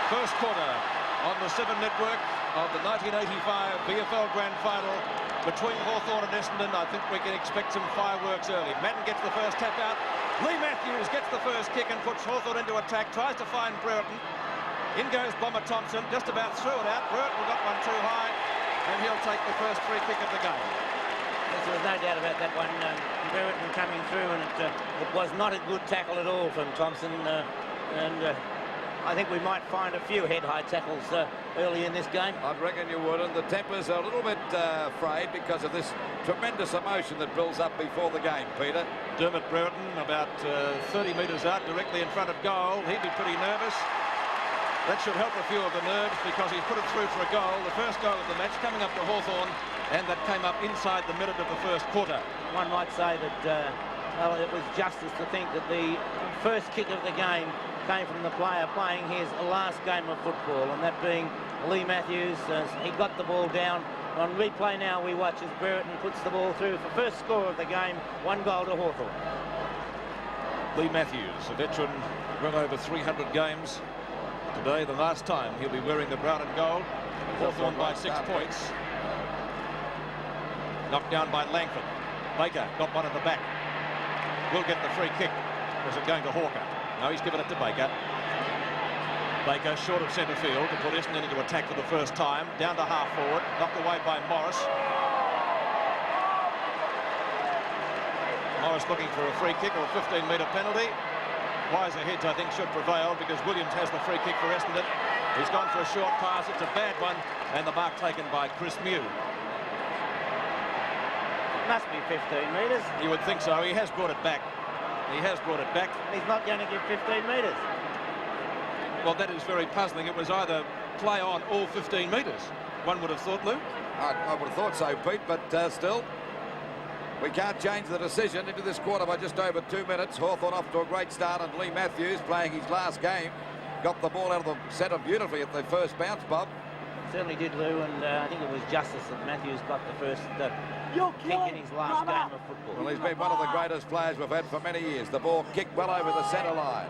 First quarter on the 7 network of the 1985 VFL Grand Final between Hawthorn and Essendon. I think we can expect some fireworks early. Madden gets the first tap out. Lee Matthews gets the first kick and puts Hawthorn into attack. Tries to find Brereton. In goes Bomber Thompson. Just about threw it out. Brereton got one too high, and he'll take the first free kick of the game. Yes, there was no doubt about that one. Brereton coming through, and it was not a good tackle at all from Thompson. I think we might find a few head-high tackles early in this game. I reckon you would, and the tempers are a little bit frayed because of this tremendous emotion that builds up before the game, Peter. Dermot Brereton about 30 metres out, directly in front of goal. He'd be pretty nervous. That should help a few of the nerves because he's put it through for a goal. The first goal of the match coming up to Hawthorn, and that came up inside the minute of the first quarter. One might say that well, it was justice to think that the first kick of the game came from the player playing his last game of football, and that being Lee Matthews. He got the ball down. On replay now we watch as Brereton puts the ball through for first score of the game, 1 goal to Hawthorn. Lee Matthews, a veteran, well over 300 games. Today, the last time he'll be wearing the brown and gold. Hawthorn by 6 points. Knocked down by Langford. Baker got one in the back. Will get the free kick. Was it going to Hawker? No, he's given it to Baker. Baker short of centre field to put Essendon into attack for the first time. Down to half forward. Knocked away by Morris. Morris looking for a free kick or a 15-metre penalty. Wiser heads, I think, should prevail because Williams has the free kick for Essendon. He's gone for a short pass. It's a bad one. And the mark taken by Chris Mew. Must be 15 metres. You would think so. He has brought it back. He has brought it back. He's not going to give 15 metres. Well, that is very puzzling. It was either play on all 15 metres. One would have thought, Lou. I would have thought so, Pete, but still, we can't change the decision into this quarter by just over 2 minutes. Hawthorn off to a great start, and Lee Matthews playing his last game. Got the ball out of the centre beautifully at the first bounce, Bob. Certainly did, Lou, and I think it was justice that Matthews got the first kick in his last game of football. Well, he's been one of the greatest players we've had for many years. The ball kicked well over the centre line.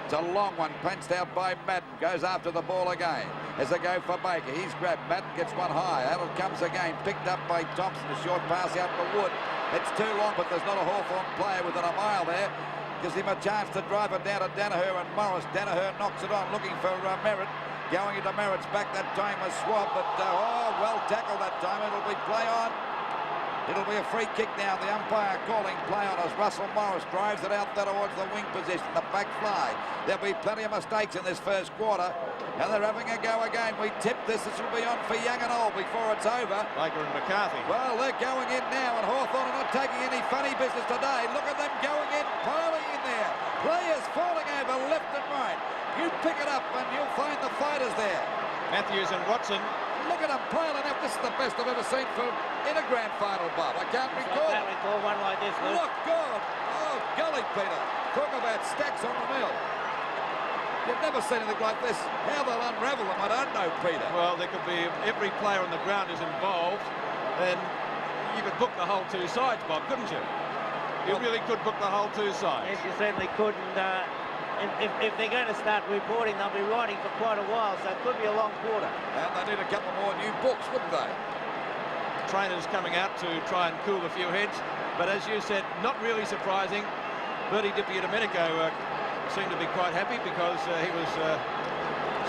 It's a long one, punched out by Madden. Goes after the ball again. As they go for Baker, he's grabbed. Madden gets one high. Out it comes again. Picked up by Thompson. A short pass out to Wood. It's too long, but there's not a Hawthorn player within a mile there. Gives him a chance to drive it down to Danaher and Morris. Danaher knocks it on, looking for Merritt. Going into Merritt's back that time was Swab, but well tackled that time. It'll be play on. It'll be a free kick now. The umpire calling play on as Russell Morris drives it out there towards the wing position, the back fly. There'll be plenty of mistakes in this first quarter, and they're having a go again. We tip this. This will be on for young and old before it's over. Baker and McCarthy. Well, they're going in now, and Hawthorn are not taking any funny business today. Look at them going in, piling in there. Players falling over left and right. You pick it up and you'll find the fighters there. Matthews and Watson. Look at them piling up. This is the best I've ever seen in a grand final, Bob. I can't recall. I can't recall one like this, Luke. Look good. Oh, golly, Peter. Talk about stacks on the mill. You've never seen anything like this. How they'll unravel them, I don't know, Peter. Well, there could be, every player on the ground is involved, and you could book the whole 2 sides, Bob, couldn't you? You really could book the whole 2 sides. Yes, you certainly could, and if they're going to start reporting, they'll be writing for quite a while, so it could be a long quarter. And they need a couple more new books, wouldn't they? Trainers coming out to try and cool a few heads, but as you said, not really surprising. Bertie Di-Domenico seemed to be quite happy because he was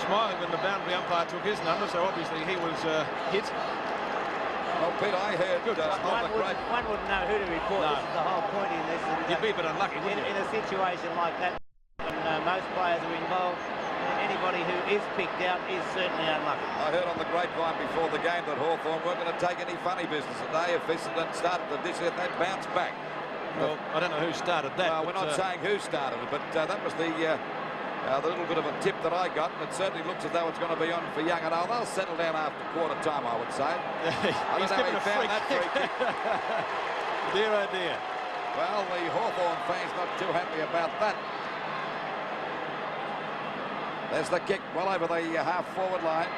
smiling when the boundary umpire took his number, so obviously he was hit. Well, Pete, I heard one wouldn't know who to report. No. This is the whole point in this. You'd be a bit unlucky, wouldn't you? In a situation like that, when most players are involved, anybody who is picked out is certainly unlucky. I heard on the grapevine before the game that Hawthorn weren't going to take any funny business today. If Essendon started to dish it, they'd bounce back. Well, I don't know who started that. Well, we're not saying who started it, but that was the little bit of a tip that I got, and it certainly looks as though it's going to be on for young and old. They'll settle down after quarter time, I would say. He's given a free kick. Dear, oh dear. Well, the Hawthorn fans not too happy about that. There's the kick well over the half-forward line.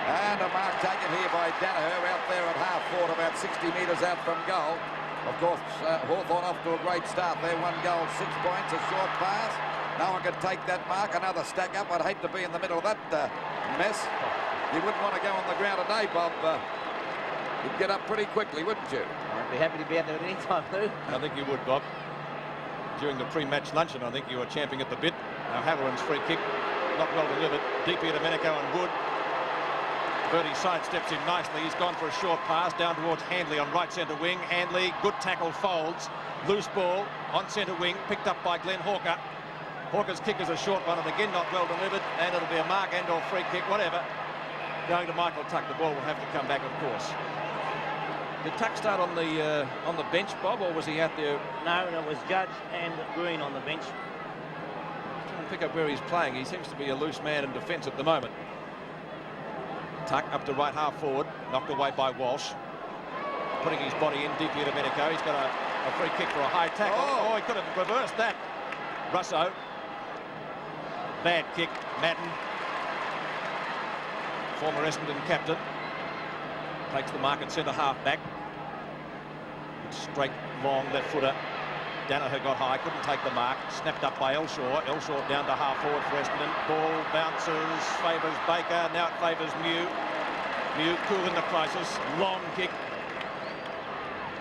And a mark taken here by Danaher out there at half-forward, about 60 metres out from goal. Of course, Hawthorn off to a great start there. 1 goal, 6 points, a short pass. No one can take that mark. Another stack up. I'd hate to be in the middle of that mess. You wouldn't want to go on the ground today, Bob. You'd get up pretty quickly, wouldn't you? I'd be happy to be out there at any time, Lou. I think you would, Bob. During the pre-match luncheon, I think you were champing at the bit. Now Halloran's free kick, not well delivered. Deep here to Domenico and Wood. Birdie sidesteps him nicely. He's gone for a short pass down towards Handley on right centre wing. Handley, good tackle, folds. Loose ball on centre wing, picked up by Glenn Hawker. Hawker's kick is a short one, and again not well delivered, and it'll be a mark and or free kick, whatever. Going to Michael Tuck. The ball will have to come back, of course. Did Tuck start on the bench, Bob, or was he out there? No, it was Judge and Green on the bench. Trying to pick up where he's playing. He seems to be a loose man in defence at the moment. Tuck up to right half forward, knocked away by Walsh. Putting his body in deep here to Domenico. He's got a free kick for a high tackle. Oh, he could have reversed that. Russo. Bad kick. Madden, former Essendon captain, takes the mark at centre half back. Straight, long left footer. Danaher got high, couldn't take the mark. Snapped up by Elshaw. Elshaw down to half forward for Essendon. Ball bounces, favours Baker. Now it favours Mew. Mew cool in the crisis. Long kick.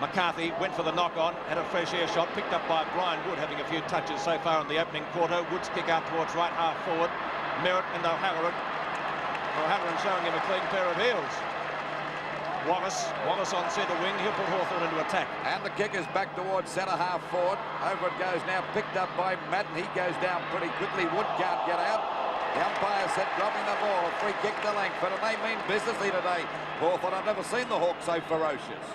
McCarthy went for the knock-on, had a fresh air shot, picked up by Brian Wood, having a few touches so far in the opening quarter. Wood's kick out towards right half forward. Merritt and O'Halloran. O'Halloran showing him a clean pair of heels. Wallace on centre wing. He'll put Hawthorn into attack. And the kick is back towards centre half forward. Over it goes now, picked up by Madden. He goes down pretty quickly. Wood can't get out. The umpire said dropping the ball. A free kick to length, but it may mean business here today. Hawthorn, I've never seen the Hawks so ferocious.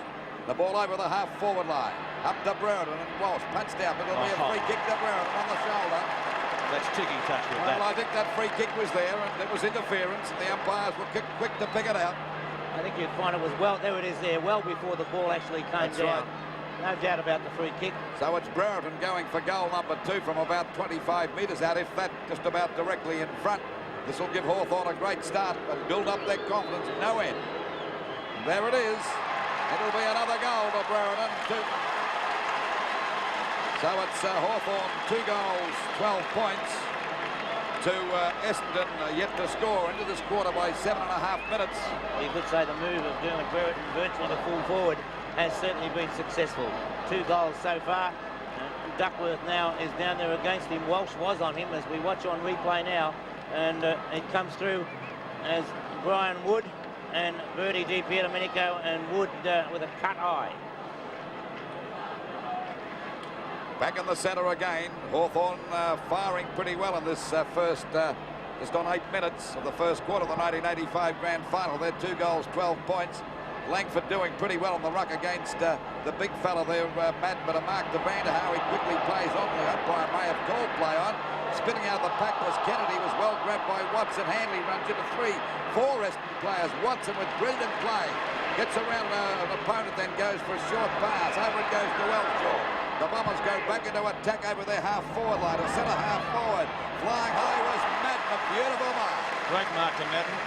The ball over the half-forward line. Up to Brereton and Walsh. Punched out, but it'll be a free kick to Brereton on the shoulder. That's cheeky touch with that. Well, I think that free kick was there, and it was interference. The umpires were quick to pick it out. I think you'd find it was well, there it is there, well before the ball actually came down. Right. No doubt about the free kick. So it's Brereton going for goal number 2 from about 25 metres out, if that just about directly in front. This will give Hawthorn a great start and build up their confidence no end. And there it is. It'll be another goal for Brereton. So it's Hawthorn 2 goals, 12 points to Essendon yet to score into this quarter by 7.5 minutes. You could say the move of doing Brereton virtually to full forward has certainly been successful. 2 goals so far. Duckworth now is down there against him. Walsh was on him as we watch on replay now, and it comes through as Brian Wood and Birdie deep here to Domenico, and Wood with a cut eye. Back in the centre again. Hawthorn firing pretty well in this first, just on 8 minutes of the first quarter of the 1985 grand final. They're 2 goals, 12 points. Langford doing pretty well on the ruck against the big fella there, Madden, but a mark to Vanderhow. He quickly plays on. The umpire may have called play on. Spinning out the pack was Kennedy, was well grabbed by Watson. Handley runs into 3-4 Essendon players. Watson with brilliant play. Gets around an opponent, then goes for a short pass. Over it goes to Elshaw. The Bombers go back into attack over their half-forward line. A centre half-forward. Flying high was Madden. A beautiful mark. Great mark to Madden.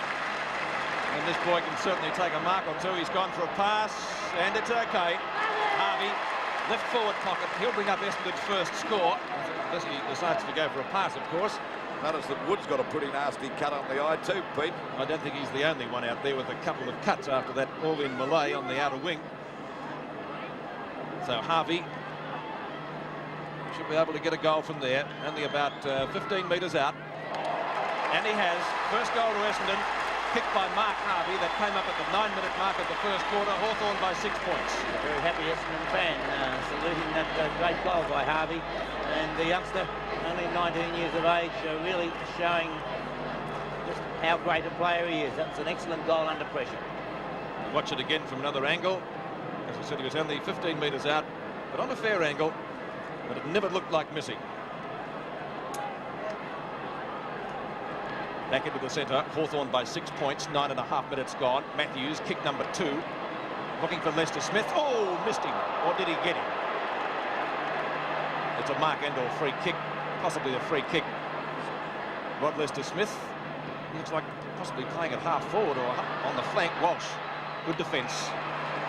And this boy can certainly take a mark or two. He's gone for a pass, and it's okay. Harvey, left forward pocket. He'll bring up Essendon's first score, unless he decides to go for a pass, of course. Notice that Wood's got a pretty nasty cut on the eye too, Pete. I don't think he's the only one out there with a couple of cuts after that all-in Malay on the outer wing. So Harvey should be able to get a goal from there, only about 15 metres out. And he has. First goal to Essendon, kicked by Mark Harvey. That came up at the 9-minute mark of the first quarter. Hawthorn by 6 points. A very happy Essendon fan saluting that great goal by Harvey. And the youngster, only 19 years of age, really showing just how great a player he is. That's an excellent goal under pressure. Watch it again from another angle. As I said, he was only 15 metres out, but on a fair angle, but it never looked like missing. Back into the centre, Hawthorn by 6 points, 9.5 minutes gone. Matthews, kick number 2, looking for Lester Smith. Oh, missed him, or did he get him? It's a mark and or free kick, possibly a free kick. Rod Lester Smith looks like possibly playing at half forward or on the flank. Walsh, good defence.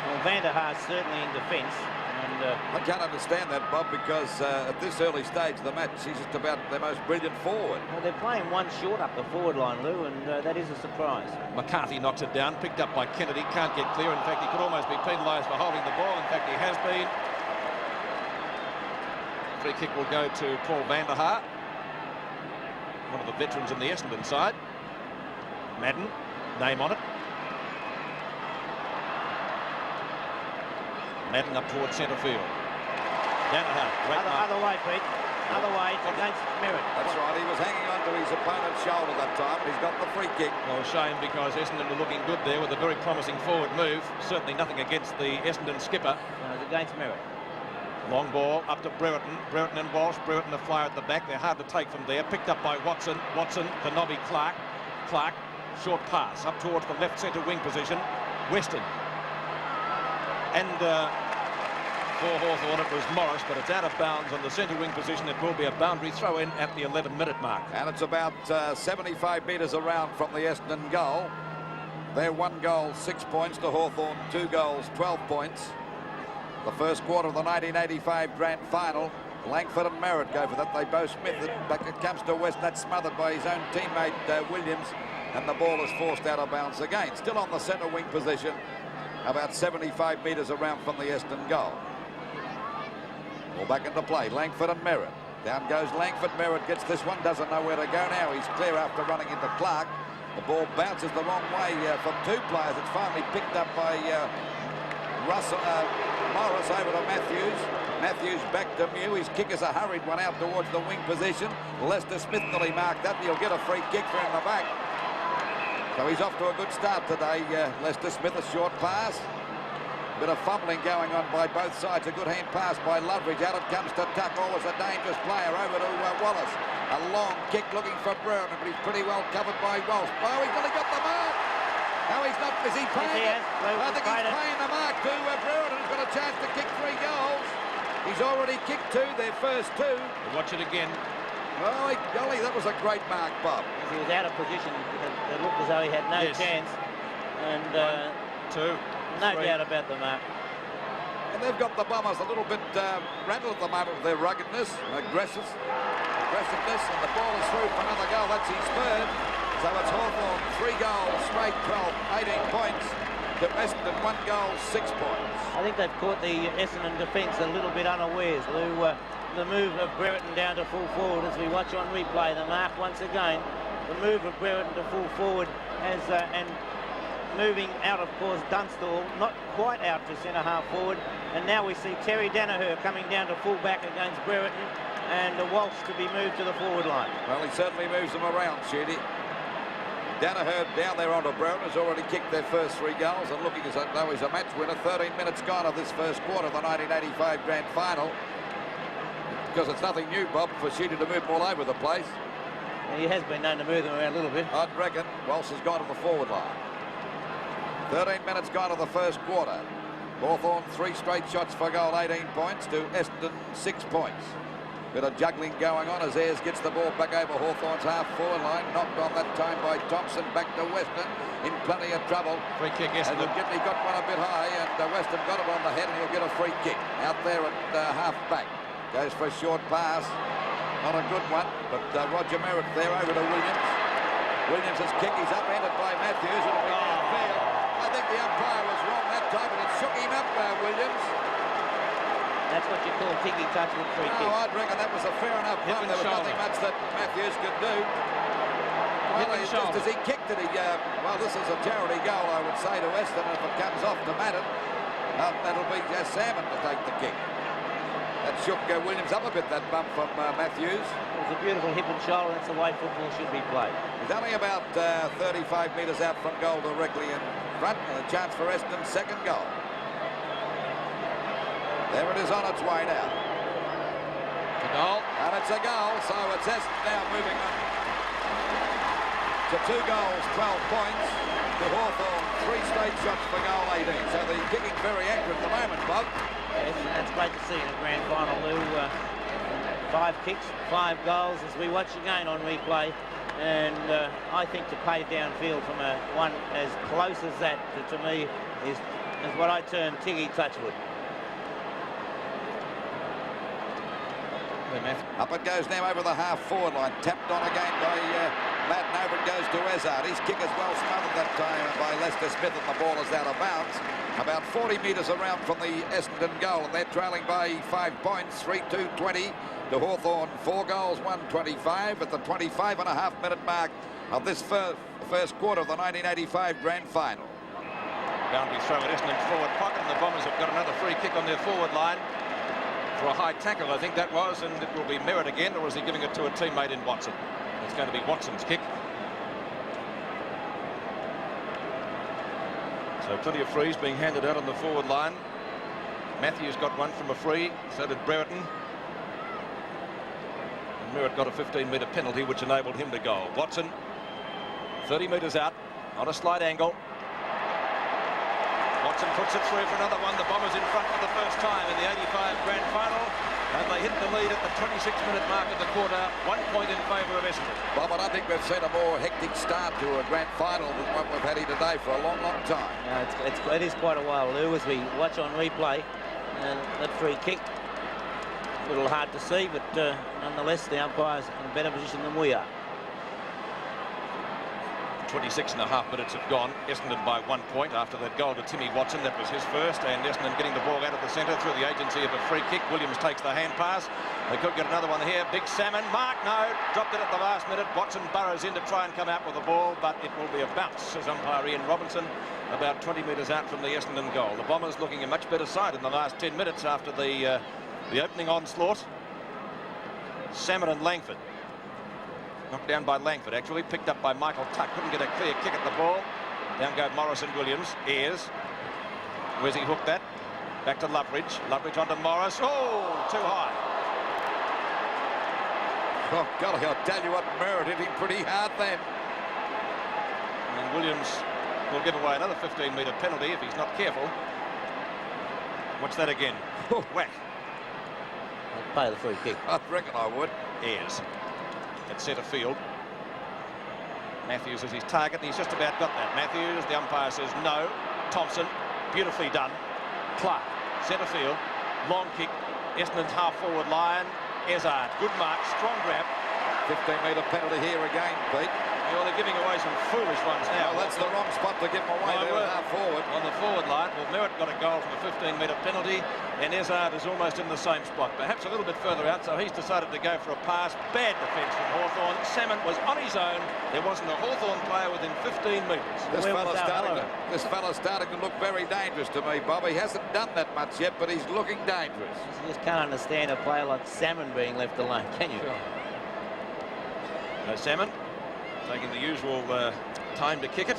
Well, Vanderhaar's certainly in defence. And I can't understand that, Bob, because at this early stage of the match, he's just about their most brilliant forward. well, they're playing one short up the forward line, Lou, and that is a surprise. McCarthy knocks it down, picked up by Kennedy, can't get clear. In fact, he could almost be penalised for holding the ball. In fact, he has been. Free kick will go to Paul van der Haar, one of the veterans in the Essendon side. Madden, name on it. Madden up towards centre field. Van der Haar, great mark. Other way, Pete. Other way, it's against Merritt. That's right, he was hanging on to his opponent's shoulder that time. He's got the free kick. Well, shame, because Essendon were looking good there with a very promising forward move. Certainly nothing against the Essendon skipper. No, it's against Merritt. Long ball up to Brereton. Brereton and Walsh. Brereton a flyer at the back. They're hard to take from there. Picked up by Watson. Watson to Nobby Clark. Clark, short pass up towards the left centre wing position. Weston. And for Hawthorn it was Morris, but it's out of bounds on the centre wing position. It will be a boundary throw in at the 11-minute mark. And it's about 75 metres around from the Essendon goal. They're 1 goal, 6 points to Hawthorn, 2 goals, 12 points. The first quarter of the 1985 grand final. Langford and Merritt go for that. They both smith it. Back it comes to West. That's smothered by his own teammate Williams. And the ball is forced out of bounds again. Still on the centre wing position. About 75 metres around from the Essendon goal. Ball back into play. Langford and Merritt. Down goes Langford. Merritt gets this one. Doesn't know where to go now. He's clear after running into Clark. The ball bounces the wrong way from 2 players. It's finally picked up by Morris over to Matthews. Matthews back to Mew. His kick is a hurried one out towards the wing position. Lester Smith nearly marked that. He'll get a free kick for in the back. So he's off to a good start today. Lester Smith, a short pass. Bit of fumbling going on by both sides. A good hand pass by Loveridge. Out it comes to Tuck. Always a dangerous player over to Wallace. A long kick looking for Brown, but he's pretty well covered by Walsh. Oh, he's really got the mark. No, he's not. Is he playing it? I think he's playing the mark to Brereton, who's got a chance to kick 3 goals. He's already kicked 2, their first 2. Watch it again. Oh, golly, that was a great mark, Bob. He was out of position. It looked as though he had no chance. And 1, 2, no 3. doubt about the mark. And they've got the Bombers a little bit rattled at the moment with their ruggedness and aggressiveness. And the ball is through for another goal. That's his third. So it's Hawthorn, 3 goals, straight 12, 18 points. To Essendon, 1 goal, 6 points. I think they've caught the Essendon defence a little bit unawares, Lou. The move of Brereton down to full forward as we watch on replay the mark once again. The move of Brereton to full forward as and moving out, of course, Dunstall, not quite out to centre half forward. And now we see Terry Danaher coming down to full back against Brereton and Walsh to be moved to the forward line. Well, he certainly moves them around, Shooty. Danaher down there onto Brown has already kicked their first 3 goals and looking as though he's a match winner. 13 minutes gone of this first quarter of the 1985 grand final. Because it's nothing new, Bob, for Shooty to move all over the place. He has been known to move them around a little bit. I'd reckon Walsh has gone to the forward line. 13 minutes gone of the first quarter. Hawthorn 3 straight shots for goal, 18 points to Essendon 6 points. Bit of juggling going on as Ayres gets the ball back over Hawthorn's half-forward line. Knocked on that time by Thompson. Back to Weston in plenty of trouble. Free kick, Essendon. And he got one a bit high, and Weston got it on the head, and he'll get a free kick. Out there at half-back. Goes for a short pass. Not a good one, but Roger Merritt there over to Williams. Williams' kick is upended by Matthews. It'll be downfield. I think the umpire was wrong that time, but it shook him up, Williams. That's what you call Tiggy touch with free kick. I'd reckon that was a fair enough run. There was nothing much that Matthews could do. Well, just as he kicked it, well, this is a charity goal, I would say, to Weston. If it comes off to Madden, that'll be Salmon to take the kick. That shook Williams up a bit, that bump from Matthews. It was a beautiful hip and shoulder. That's the way football should be played. He's only about 35 metres out from goal directly in front, and a chance for Essendon's second goal. There it is on its way now. A goal. And it's a goal, so it's Essendon now moving on to 2 goals, 12 points. To Hawthorn, 3 straight shots for goal, 18. So the kicking very accurate at the moment, Bob. Yes, and that's great to see in a grand final, Lou. 5 kicks, 5 goals as we watch again on replay. And I think to play downfield from one as close as that, to me, is what I term Tiggy Touchwood. Up it goes now over the half-forward line. Tapped on again by Madden. Over it goes to Ezard. His kick is well smothered that time by Lester Smith, and the ball is out of bounds. About 40 metres around from the Essendon goal, and they're trailing by 5 points, 3-2-20 to Hawthorn. 4 goals, 1-25 at the 25.5-minute mark of this first quarter of the 1985 Grand Final. Boundary throw at Essendon's forward pocket, and the Bombers have got another free kick on their forward line for a high tackle, I think that was, and it will be Merritt again, or is he giving it to a teammate in Watson? It's going to be Watson's kick. So plenty of frees being handed out on the forward line. Matthews got one from a free, so did Brereton. And Merritt got a 15-metre penalty, which enabled him to goal. Watson, 30 metres out, on a slight angle. Watson puts it through for another one. The Bombers in front for the first time in the 85 Grand Final, and they hit the lead at the 26-minute mark of the quarter. 1 point in favour of Essendon. Bob, I don't think we've seen a more hectic start to a Grand Final than what we've had here today for a long, long time. It is quite a while, Lou, as we watch on replay. That free kick, a little hard to see, but nonetheless, the umpire's in a better position than we are. 26.5 minutes have gone. Essendon by 1 point after that goal to Timmy Watson. That was his first, and Essendon getting the ball out of the centre through the agency of a free kick. Williams takes the hand pass. They could get another one here. Big Salmon. Mark, no. Dropped it at the last minute. Watson burrows in to try and come out with the ball, but it will be a bounce, says umpire Ian Robinson, about 20 metres out from the Essendon goal. The Bombers looking a much better side in the last 10 minutes after the opening onslaught. Salmon and Langford. Knocked down by Langford, actually. Picked up by Michael Tuck. Couldn't get a clear kick at the ball. Down go Morris and Williams. Ayres. Where's he hooked that? Back to Loveridge. Loveridge onto Morris. Oh, too high. Oh, golly, I'll tell you what, Merritt hit him pretty hard then. And Williams will give away another 15-metre penalty if he's not careful. What's that again? Oh. Whack. I'd play the free kick. I reckon I would. Ayres at centre field. Matthews is his target, and he's just about got that. Matthews, the umpire says no. Thompson, beautifully done. Clark, centre field, long kick. Essendon's half-forward line. Ezard, good mark, strong grab. 15-metre penalty here again, Pete. Well, they're giving away some foolish ones now. Well, that's the wrong spot to give them away. They were half-forward. On the forward line. Well, Merritt got a goal from a 15-metre penalty, and Ezard is almost in the same spot, perhaps a little bit further out, so he's decided to go for a pass. Bad defence from Hawthorn. Salmon was on his own. There wasn't a Hawthorn player within 15 metres. This fella's starting to look very dangerous to me, Bob. He hasn't done that much yet, but he's looking dangerous. You just can't understand a player like Salmon being left alone, can you? Sure. No, Salmon taking the usual time to kick it.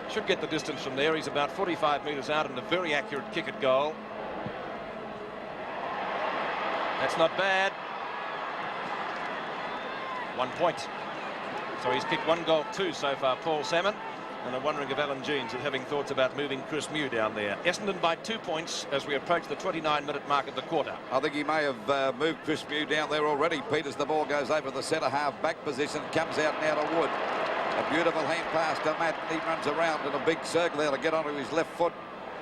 Should get the distance from there. He's about 45 metres out and a very accurate kick at goal. That's not bad. 1 point. So he's kicked 1 goal, 2 so far, Paul Salmon. And I'm wondering if Alan Jeans is having thoughts about moving Chris Mew down there. Essendon by 2 points as we approach the 29-minute mark of the quarter. I think he may have moved Chris Mew down there already, Pete, as the ball goes over the centre half back position. Comes out now to Wood. A beautiful hand pass to Matt. He runs around in a big circle there to get onto his left foot.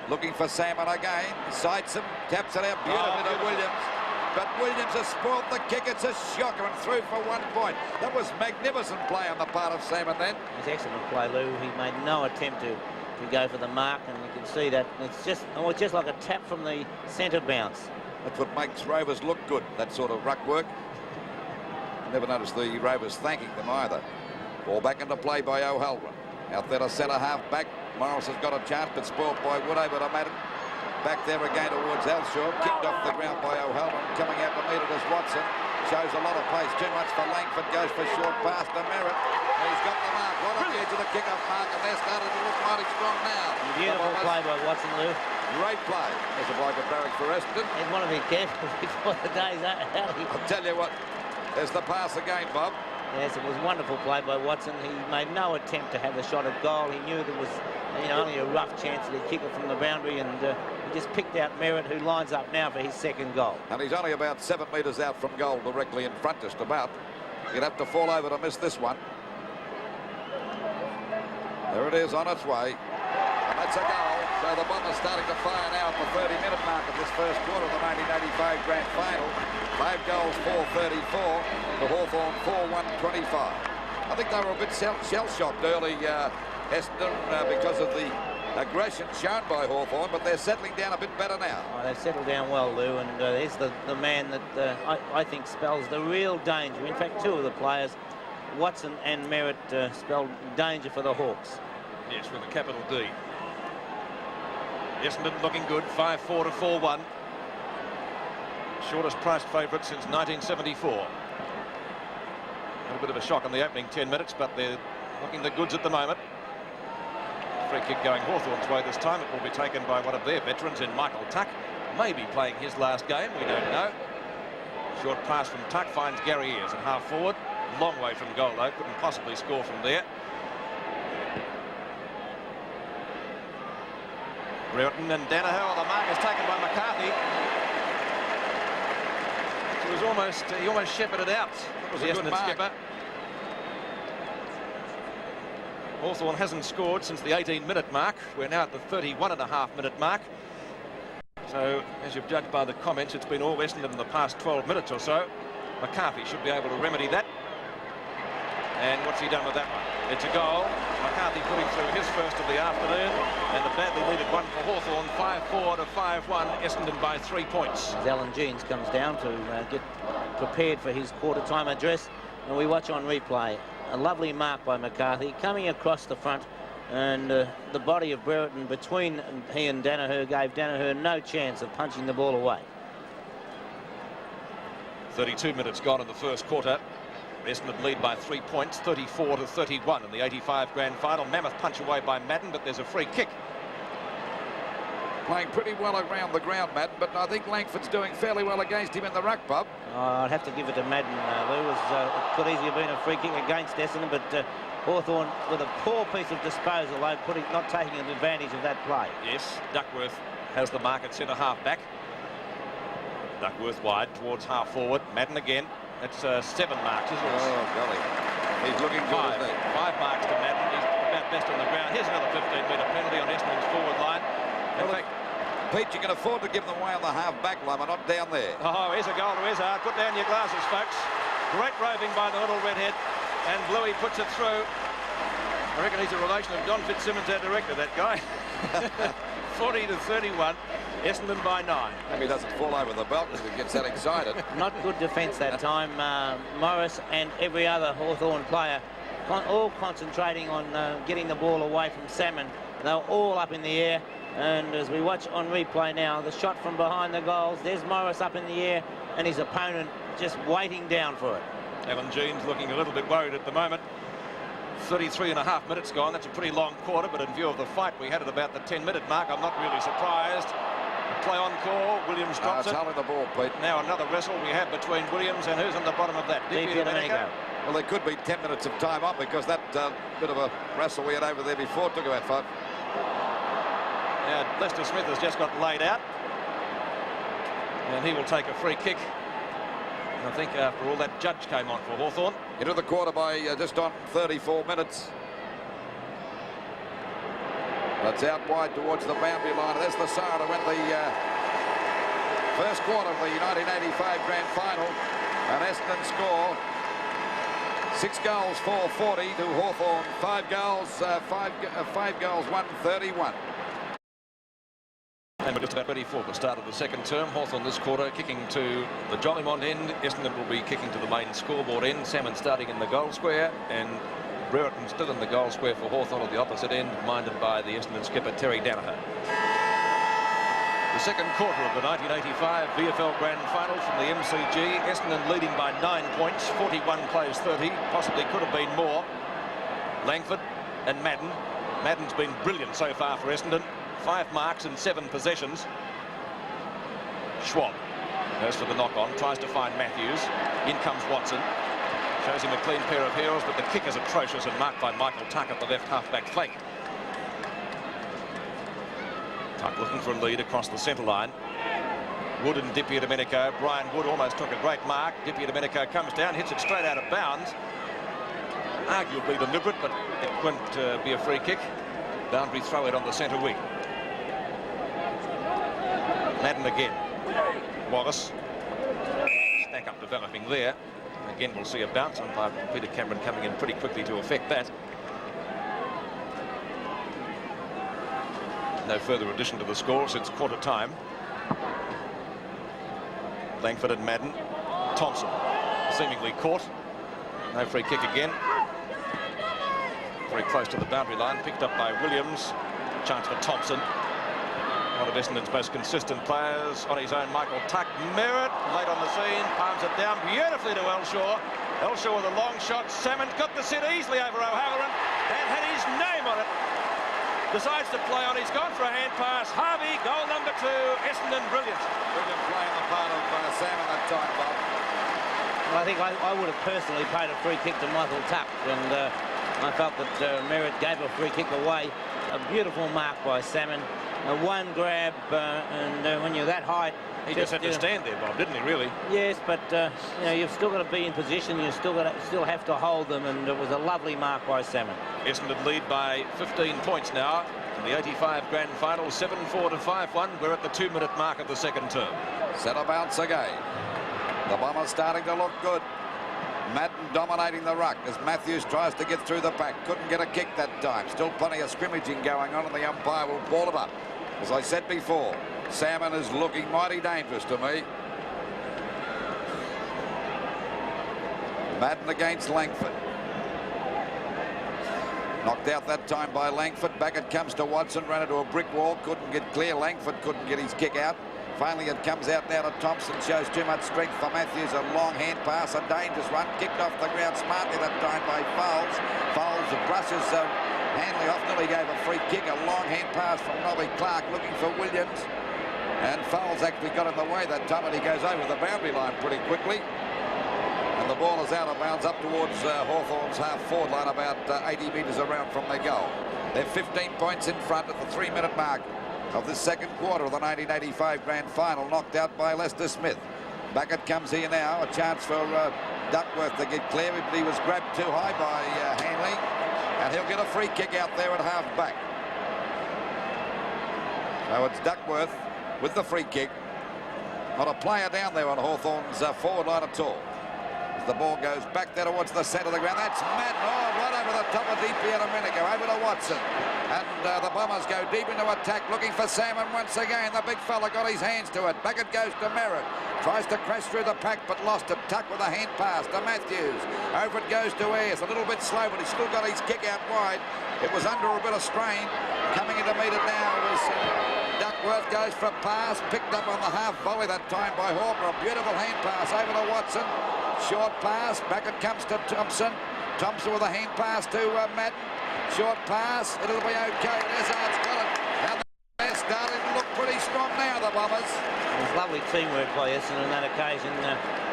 Looking for Salmon again. Sights him. Taps it out beautifully to Williams. But Williams has spoiled the kick. It's a shocker and through for 1 point. That was magnificent play on the part of Salmon then. It's excellent play, Lou. He made no attempt to go for the mark, and you can see that it's just like a tap from the centre bounce. That's what makes Rovers look good, that sort of ruck work. Never noticed the Rovers thanking them either. Ball back into play by O'Halloran. Out there to centre half back. Morris has got a chance, but spoiled by Wood over to Madden. Back there again towards Elshaw. Kicked off the ground by O'Halloran. Coming out to meet it as Watson. Shows a lot of pace. Too much for Langford. Goes for short pass to Merritt. He's got the mark. Right on the edge of the kick-off mark, and they're starting to look mighty strong now. Beautiful play by Watson, Lou. Great play. There's a bloke at barracks for Essendon. He'd want to be careful before the day's out. I'll tell you what. There's the pass again, Bob. Yes, it was a wonderful play by Watson. He made no attempt to have the shot at goal. He knew there was only a rough chance that he'd kick it from the boundary, and he just picked out Merritt, who lines up now for his second goal. And he's only about 7 metres out from goal, directly in front, just about. He'd have to fall over to miss this one. There it is on its way. That's a goal. So the Bombers starting to fire now at the 30-minute mark of this first quarter of the 1985 Grand Final. 5 goals, 4-34. The Hawthorn 4-1-25. I think they were a bit shell-shocked early, Essendon, because of the aggression shown by Hawthorn, but they're settling down a bit better now. Oh, they've settled down well, Lou, and there's the man that I think spells the real danger. In fact, two of the players, Watson and Merritt, spelled danger for the Hawks. Yes, with a capital D. Essendon looking good, 5-4 to 4-1. Shortest priced favourite since 1974. A bit of a shock in the opening 10 minutes, but they're looking the goods at the moment. Free kick going Hawthorn's way this time. It will be taken by one of their veterans in Michael Tuck. Maybe playing his last game, we don't know. Short pass from Tuck finds Gary Ayres at half forward. Long way from goal though, couldn't possibly score from there. Brereton and Danaher. The mark is taken by McCarthy. He almost shepherded out. That was the Essendon skipper. Hawthorn hasn't scored since the 18-minute mark. We're now at the 31.5-minute mark. So, as you've judged by the comments, it's been all Essendon in the past 12 minutes or so. McCarthy should be able to remedy that. And what's he done with that one? It's a goal. McCarthy putting through his first of the afternoon, and a badly needed one for Hawthorn. 5-4 to 5-1. Essendon by 3 points. As Alan Jeans comes down to get prepared for his quarter-time address, and we watch on replay. A lovely mark by McCarthy coming across the front, and the body of Brereton between he and Danaher gave Danaher no chance of punching the ball away. 32 minutes gone in the first quarter. Essendon lead by 3 points, 34 to 31 in the 85 Grand Final. Mammoth punch away by Madden, but there's a free kick. Playing pretty well around the ground, Madden, but I think Langford's doing fairly well against him in the ruck, Bob. I'd have to give it to Madden. It could easily have been a free kick against Essendon, but Hawthorn with a poor piece of disposal, though, not taking advantage of that play. Yes, Duckworth has the mark at centre-half back. Duckworth wide towards half-forward. Madden again. That's 7 marks, isn't it? Oh, golly. He's looking good, isn't he? 5 marks to Madden. He's about best on the ground. Here's another 15-metre penalty on Essendon's forward line. In fact, Pete, you can afford to give them away on the half-back line, but not down there. oh, here's a goal to Izzard. Put down your glasses, folks. Great roving by the little redhead. And Bluey puts it through. I reckon he's a relation of Don Fitzsimmons, our director, that guy. 40 to 31. Essendon by 9. Maybe he doesn't fall over the belt because he gets that excited. Not good defence that time. Morris and every other Hawthorn player all concentrating on getting the ball away from Salmon. They were all up in the air. And as we watch on replay now, the shot from behind the goals, there's Morris up in the air and his opponent just waiting down for it. Alan Jeans looking a little bit worried at the moment. 33.5 minutes gone. That's a pretty long quarter, but in view of the fight we had at about the 10-minute mark, I'm not really surprised. Play on call. Williams drops it. Holding the ball, Pete. Now another wrestle we have between Williams and who's on the bottom of that? Domenico. Well, there could be 10 minutes of time up because that bit of a wrestle we had over there before took about 5. Now Lester Smith has just got laid out, and he will take a free kick. And I think after all that judge came on for Hawthorn. Into the quarter by just on 34 minutes. That's out wide towards the boundary line. There's the siren when the first quarter of the 1985 Grand Final. And Essendon score 6 goals, 440 to Hawthorn. 5 goals, 131. And we're just about ready for the start of the second term. Hawthorn this quarter kicking to the Jollymont end. Essendon will be kicking to the main scoreboard end. Salmon starting in the goal square, and Brereton still in the goal square for Hawthorn at the opposite end, minded by the Essendon skipper Terry Danaher. The second quarter of the 1985 VFL Grand Final from the MCG. Essendon leading by 9 points, 41 plays 30, possibly could have been more. Langford and Madden. Madden's been brilliant so far for Essendon. 5 marks and 7 possessions. Schwab goes for the knock-on, tries to find Matthews. In comes Watson. Shows him a clean pair of heels, but the kick is atrocious and marked by Michael Tuck at the left half-back flank. Tuck looking for a lead across the centre line. Wood and Domenico. Brian Wood almost took a great mark. Domenico comes down, hits it straight out of bounds. Arguably deliberate, but it won't be a free kick. Boundary throw it on the centre wing. Madden again. Wallace. Stack up developing there. Again, we'll see a bounce. Umpire Peter Cameron coming in pretty quickly to affect that. No further addition to the score since quarter time. Langford and Madden. Thompson seemingly caught. No free kick again. Very close to the boundary line. Picked up by Williams. Chance for Thompson. One of Essendon's most consistent players. On his own, Michael Tuck. Merritt late on the scene. Palms it down beautifully to Elshaw. Elshaw with a long shot. Salmon got the set easily over O'Halloran and had his name on it. Decides to play on. He's gone for a hand pass. Harvey, goal number 2. Essendon, brilliant. Brilliant play on the part of Salmon that time, Bob. Well, I think I would have personally paid a free kick to Michael Tuck, and I felt that Merritt gave a free kick away. A beautiful mark by Salmon. One grab, and when you're that height, he just had to stand there, Bob, didn't he? Really? Yes, but you know, you've still got to be in position. You still have to hold them, and it was a lovely mark by Salmon. Essendon lead by 15 points now in the 85 grand final, 7-4 to 5-1. We're at the 2-minute mark of the second term. Centre bounce again. The Bombers starting to look good. Madden dominating the ruck as Matthews tries to get through the pack. Couldn't get a kick that time. Still plenty of scrimmaging going on, and the umpire will ball it up. As I said before, Salmon is looking mighty dangerous to me. Madden against Langford. Knocked out that time by Langford. Back it comes to Watson. Ran into a brick wall. Couldn't get clear. Langford couldn't get his kick out. Finally, it comes out now to Thompson. Shows too much strength for Matthews. A long hand pass. A dangerous run. Kicked off the ground smartly that time by Fowles. Fowles brushes Hanley off. Nearly gave a free kick. A long hand pass from Nobby Clark looking for Williams. And Fowles actually got in the way that time, and he goes over the boundary line pretty quickly. And the ball is out of bounds up towards Hawthorn's half-forward line, about 80 metres around from their goal. They're 15 points in front at the 3-minute mark of the second quarter of the 1985 grand final, knocked out by Lester Smith. Back it comes here now. A chance for Duckworth to get clear, but he was grabbed too high by Hanley, and he'll get a free kick out there at half-back. So it's Duckworth with the free kick. Not a player down there on Hawthorn's forward line at all. As the ball goes back there towards the centre of the ground. That's Madden. Oh, right over the top of DP a minute ago. Over to Watson. And the Bombers go deep into attack, looking for Salmon once again. The big fella got his hands to it. Back it goes to Merritt. Tries to crash through the pack, but lost it. Tuck with a hand pass to Matthews. Over it goes to Ayres. A little bit slow, but he's still got his kick out wide. It was under a bit of strain. Coming in to meet it now was Duckworth. Goes for a pass. Picked up on the half volley that time by Hawker. A beautiful hand pass over to Watson. Short pass. Back it comes to Thompson. Thompson with a hand pass to Madden. Short pass. It'll be okay. Izzard's got it. And they're starting to look pretty strong now, the Bombers. It was lovely teamwork by Essendon on that occasion.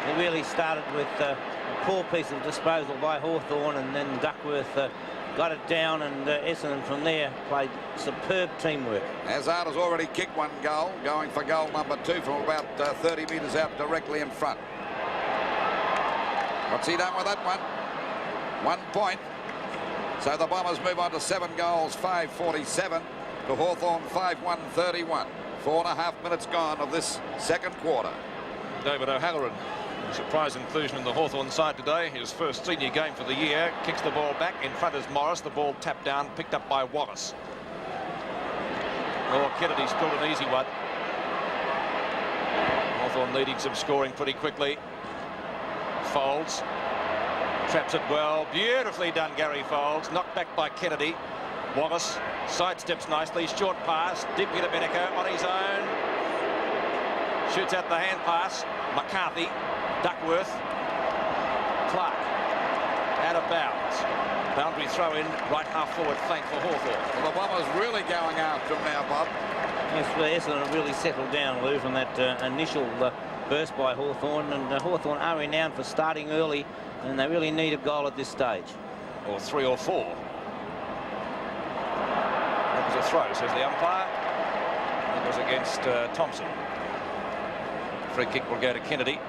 It really started with a poor piece of disposal by Hawthorn, and then Duckworth got it down, and Essendon from there played superb teamwork. Izzard has already kicked one goal, going for goal number 2 from about 30 metres out directly in front. What's he done with that one? 1 point. So the Bombers move on to 7 goals, 5:47 to Hawthorn 5-1-31. 4.5 minutes gone of this second quarter. David O'Halloran, surprise inclusion in the Hawthorn side today. His first senior game for the year. Kicks the ball back. In front is Morris. The ball tapped down, picked up by Wallace. Oh, Kennedy's pulled an easy one. Hawthorn needing some scoring pretty quickly. Folds. Traps it well. Beautifully done, Gary Folds. Knocked back by Kennedy. Wallace sidesteps nicely. Short pass. Deep to Beneco on his own. Shoots out the hand pass. McCarthy. Duckworth. Clark. Out of bounds. Boundary throw in. Right half forward flank for Hawthorn. Well, the Bombers really going after him now, Bob. Yes, well, Essendon really settled down, Lou, from that initial burst by Hawthorn, and Hawthorn are renowned for starting early, and they really need a goal at this stage. Or 3 or 4. That was a throw, says the umpire. It was against Thompson. Free kick will go to Kennedy.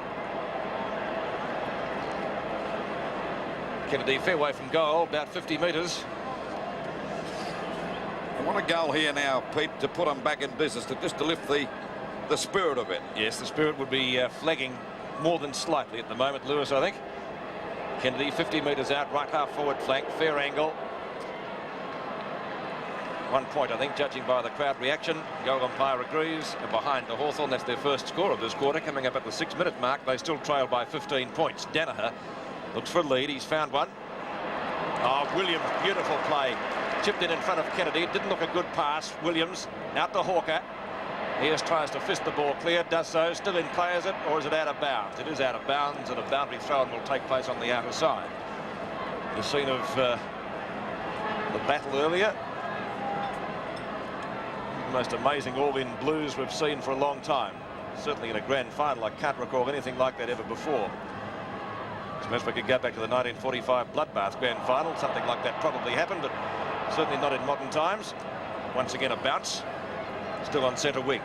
Kennedy fair way from goal, about 50 metres. Want a goal here now, Pete, to put them back in business, just to lift the spirit of it. Yes, the spirit would be flagging more than slightly at the moment, Lewis, I think. Kennedy 50 metres out, right half forward flank, fair angle. 1 point, I think, judging by the crowd reaction. Goal umpire agrees. And behind the Hawthorn, that's their first score of this quarter. Coming up at the 6-minute mark, they still trail by 15 points. Danaher looks for a lead. He's found one. Oh, Williams, beautiful play. Chipped in front of Kennedy. It didn't look a good pass. Williams out to Hawker. He just tries to fist the ball clear, does so, still in play, is it, or is it out of bounds? It is out of bounds, and a boundary throw-in will take place on the outer side. The scene of the battle earlier. The most amazing all-in blues we've seen for a long time. Certainly in a grand final, I can't recall anything like that ever before. Suppose we could go back to the 1945 Bloodbath grand final. Something like that probably happened, but certainly not in modern times. Once again, a bounce. Still on centre wing.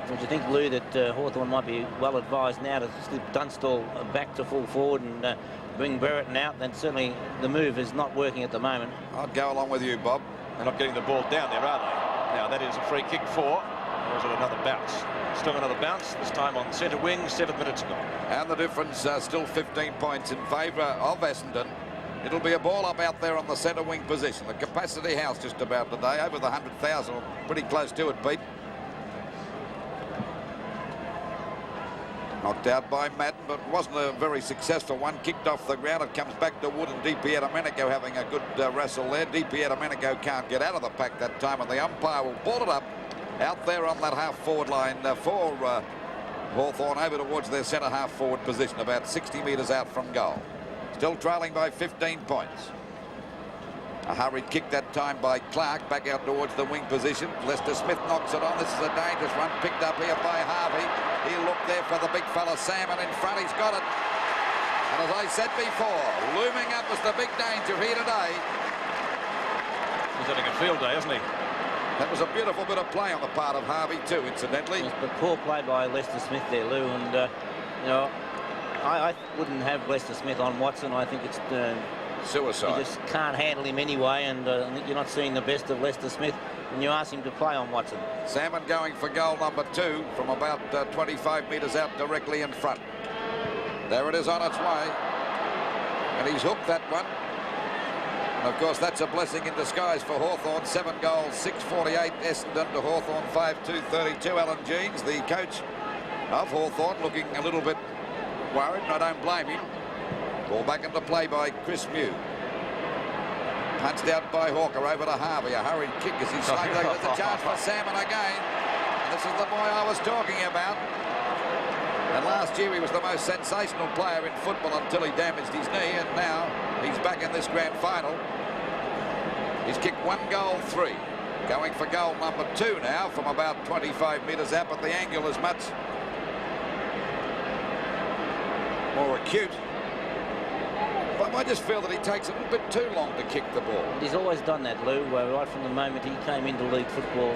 Would you think, Lou, that Hawthorn might be well advised now to slip Dunstall back to full forward and bring Brereton out? Then certainly the move is not working at the moment. I'd go along with you, Bob. They're not getting the ball down there, are they? Now that is a free kick for, or is it another bounce? Still another bounce, this time on centre wing, 7 minutes ago. And the difference still 15 points in favour of Essendon. It'll be a ball up out there on the centre wing position. The capacity house just about today, over the 100,000, pretty close to it, Pete. Knocked out by Madden, but wasn't a very successful one. Kicked off the ground. It comes back to Wood, and DiPiero Domenico having a good wrestle there. DiPiero Domenico can't get out of the pack that time, and the umpire will ball it up out there on that half-forward line for Hawthorn over towards their centre half-forward position, about 60 metres out from goal. Still trailing by 15 points. A hurried kick that time by Clark, back out towards the wing position. Lester Smith knocks it on. This is a dangerous one, picked up here by Harvey. He'll look there for the big fella Salmon in front. He's got it. And as I said before, looming up as the big danger here today. He's having a field day, isn't he? That was a beautiful bit of play on the part of Harvey too, incidentally. Yes, but poor play by Lester Smith there, Lou, and you know, I wouldn't have Lester Smith on Watson. I think it's suicide. You just can't handle him anyway, and I think you're not seeing the best of Lester Smith when you ask him to play on Watson. Salmon going for goal number 2 from about 25 metres out directly in front. There it is on its way, and he's hooked that one. And of course, that's a blessing in disguise for Hawthorn. 7 goals, 6:48 Essendon to Hawthorn 5-2-32. Alan Jeans, the coach of Hawthorn, looking a little bit worried, and I don't blame him. Ball back into play by Chris Mew. Punched out by Hawker over to Harvey. A hurried kick as he slugged over. There's a chance for Salmon again. And this is the boy I was talking about. And last year he was the most sensational player in football until he damaged his knee, and now he's back in this grand final. He's kicked 1 goal, 3. Going for goal number 2 now from about 25 metres out, but the angle is much more acute. But I just feel that he takes a little bit too long to kick the ball. He's always done that, Lou. Right from the moment he came into league football,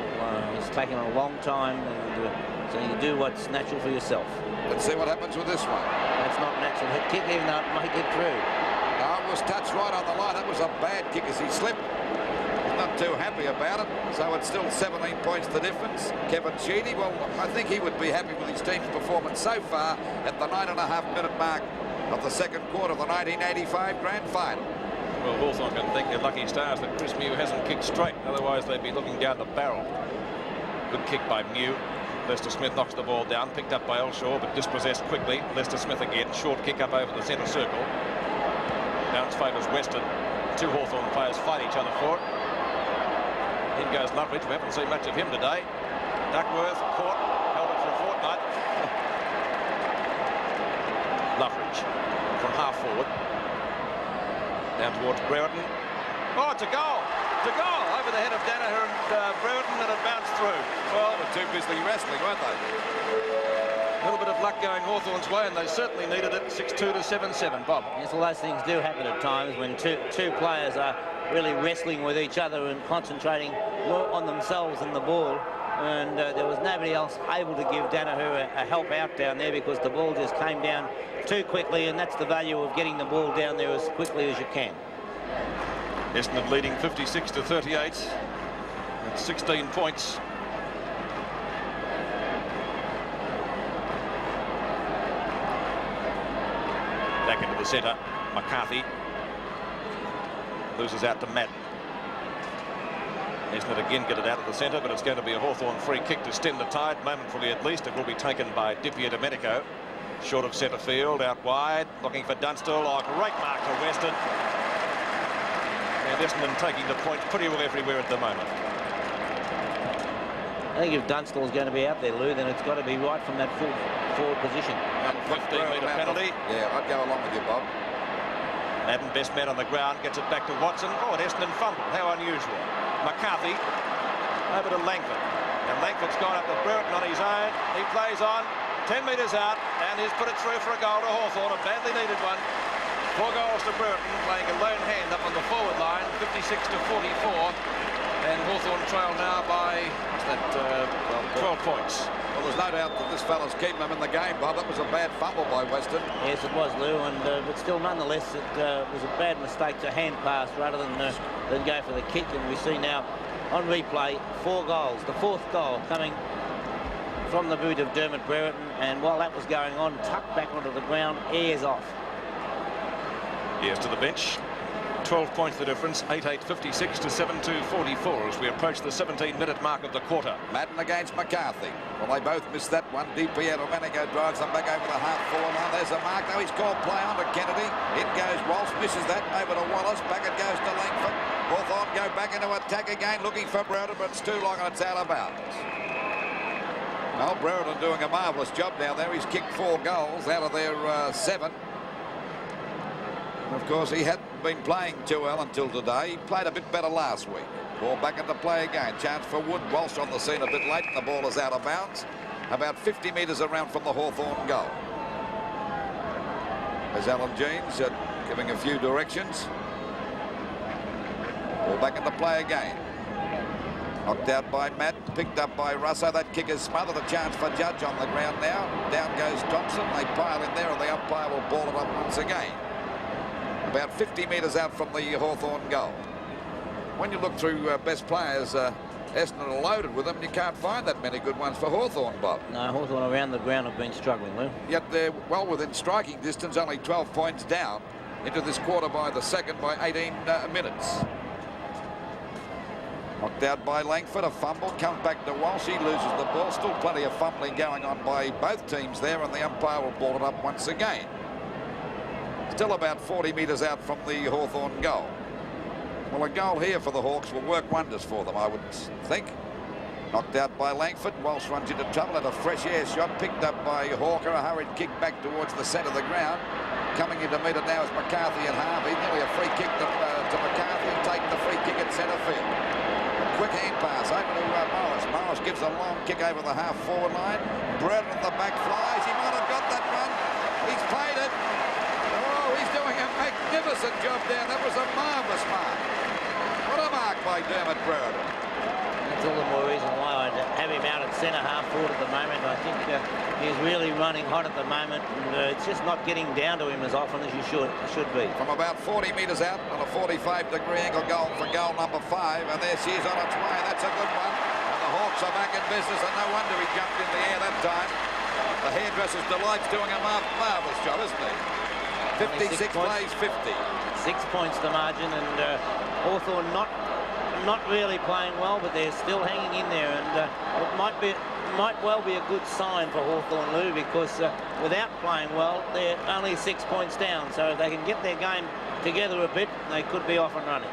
it's taken a long time, and so you do what's natural for yourself. Let's see what happens with this one. That's not natural hit kick, even though it might get through. No, it was touched right on the line. That was a bad kick as he slipped. He's not too happy about it, so it's still 17 points the difference. Kevin Sheedy, well, I think he would be happy with his team's performance so far at the 9.5-minute mark of the second quarter of the 1985 grand final. Well, Hawthorn can thank their lucky stars that Chris Mew hasn't kicked straight. Otherwise, they'd be looking down the barrel. Good kick by Mew. Lester Smith knocks the ball down, picked up by Elshaw, but dispossessed quickly. Lester Smith again, short kick up over the centre circle. Bounce favours Weston. 2 Hawthorn players fight each other for it. In goes Loveridge. We haven't seen much of him today. Duckworth caught, held it for a fortnight. Loveridge from half forward. Down towards Brereton. Oh, it's a goal! It's a goal! Over the head of Danaher and Brereton, and it bounced through. Well, they were too busy wrestling, weren't they? A little bit of luck going Hawthorn's way, and they certainly needed it. 6-2 to 7-7. Bob. Yes, well, those things do happen at times when two players are really wrestling with each other and concentrating more on themselves than the ball. And there was nobody else able to give Danaher a help out down there because the ball just came down too quickly, and that's the value of getting the ball down there as quickly as you can. Essendon leading 56 to 38. That's 16 points. Back into the centre, McCarthy loses out to Madden. Essendon again get it out of the centre, but it's going to be a Hawthorn free kick to stem the tide, momentarily at least. It will be taken by Di Domenico. Short of centre field, out wide, looking for Dunstall. Oh, great mark to Weston. And Essendon taking the points pretty well everywhere at the moment. I think if Dunstall's going to be out there, Lou, then it's got to be right from that full forward position. 15-metre penalty. Yeah, I'd go along with you, Bob. Madden, best man on the ground, gets it back to Watson. Oh, an Essendon fumble. How unusual. McCarthy over to Langford. And Langford's gone up to Brereton on his own. He plays on, 10 metres out, and he's put it through for a goal to Hawthorn, a badly needed one. 4 goals to Brereton, playing a lone hand up on the forward line, 56 to 44. And Hawthorn trail now by 12 points. Well, there's no doubt that this fella's keeping them in the game, Bob. That was a bad fumble by Weston. Yes, it was, Lou, and but still, nonetheless, it was a bad mistake to hand pass rather than go for the kick. And we see now on replay 4 goals. The 4th goal coming from the boot of Dermot Brereton, and while that was going on, tucked back onto the ground, airs off. Here's to the bench. 12 points the difference, 8-8-56 to 7-2-44 as we approach the 17-minute mark of the quarter. Madden against McCarthy. Well, they both missed that one. Di Domenico drives them back over the half-forward line. There's a mark. Now he's called play on to Kennedy. In goes Walsh, misses that. Over to Wallace. Back it goes to Langford. Hawthorn go back into attack again, looking for Brereton, but it's too long and it's out of bounds. Well, Brereton doing a marvellous job down there. He's kicked 4 goals out of their 7. Of course, he hadn't been playing too well until today. He played a bit better last week. Ball back into play again. Chance for Wood. Walsh on the scene a bit late. The ball is out of bounds. About 50 metres around from the Hawthorn goal. There's Alan Jeans giving a few directions. Ball back into play again. Knocked out by Madden. Picked up by Russo. That kick is smothered. A chance for Judge on the ground now. Down goes Thompson. They pile in there and the umpire will ball it up once again. About 50 metres out from the Hawthorn goal. When you look through best players, Essendon are loaded with them. You can't find that many good ones for Hawthorn, Bob. No, Hawthorn around the ground have been struggling, Lou. Yet they're well within striking distance, only 12 points down into this quarter by the second by 18 minutes. Knocked out by Langford, a fumble, comes back to Walsh, he loses the ball. Still plenty of fumbling going on by both teams there, and the umpire will ball it up once again. Still about 40 metres out from the Hawthorn goal. Well, a goal here for the Hawks will work wonders for them, I would think. Knocked out by Langford. Walsh runs into trouble at a fresh air shot. Picked up by Hawker. A hurried kick back towards the centre of the ground. Coming in to meet it now is McCarthy at half. Nearly a free kick to McCarthy. Taking the free kick at centre field. A quick hand pass over to Morris. Morris gives a long kick over the half-forward line. Brereton at the back flies. He might have got that one. He's played it. He's doing a magnificent job there. That was a marvellous mark. What a mark by Dermot Brereton. That's all the more reason why I'd have him out at centre half forward at the moment. I think he's really running hot at the moment, and it's just not getting down to him as often as you should be. From about 40 metres out on a 45-degree angle goal for goal number 5, and there she is on its way. That's a good one. And the Hawks are back in business, and no wonder he jumped in the air that time. The hairdresser's delight's doing a marvellous job, isn't he? 56 plays 50. 6 points the margin, and Hawthorn not really playing well, but they're still hanging in there, and it might well be a good sign for Hawthorn, Lou, because without playing well, they're only 6 points down. So if they can get their game together a bit, they could be off and running.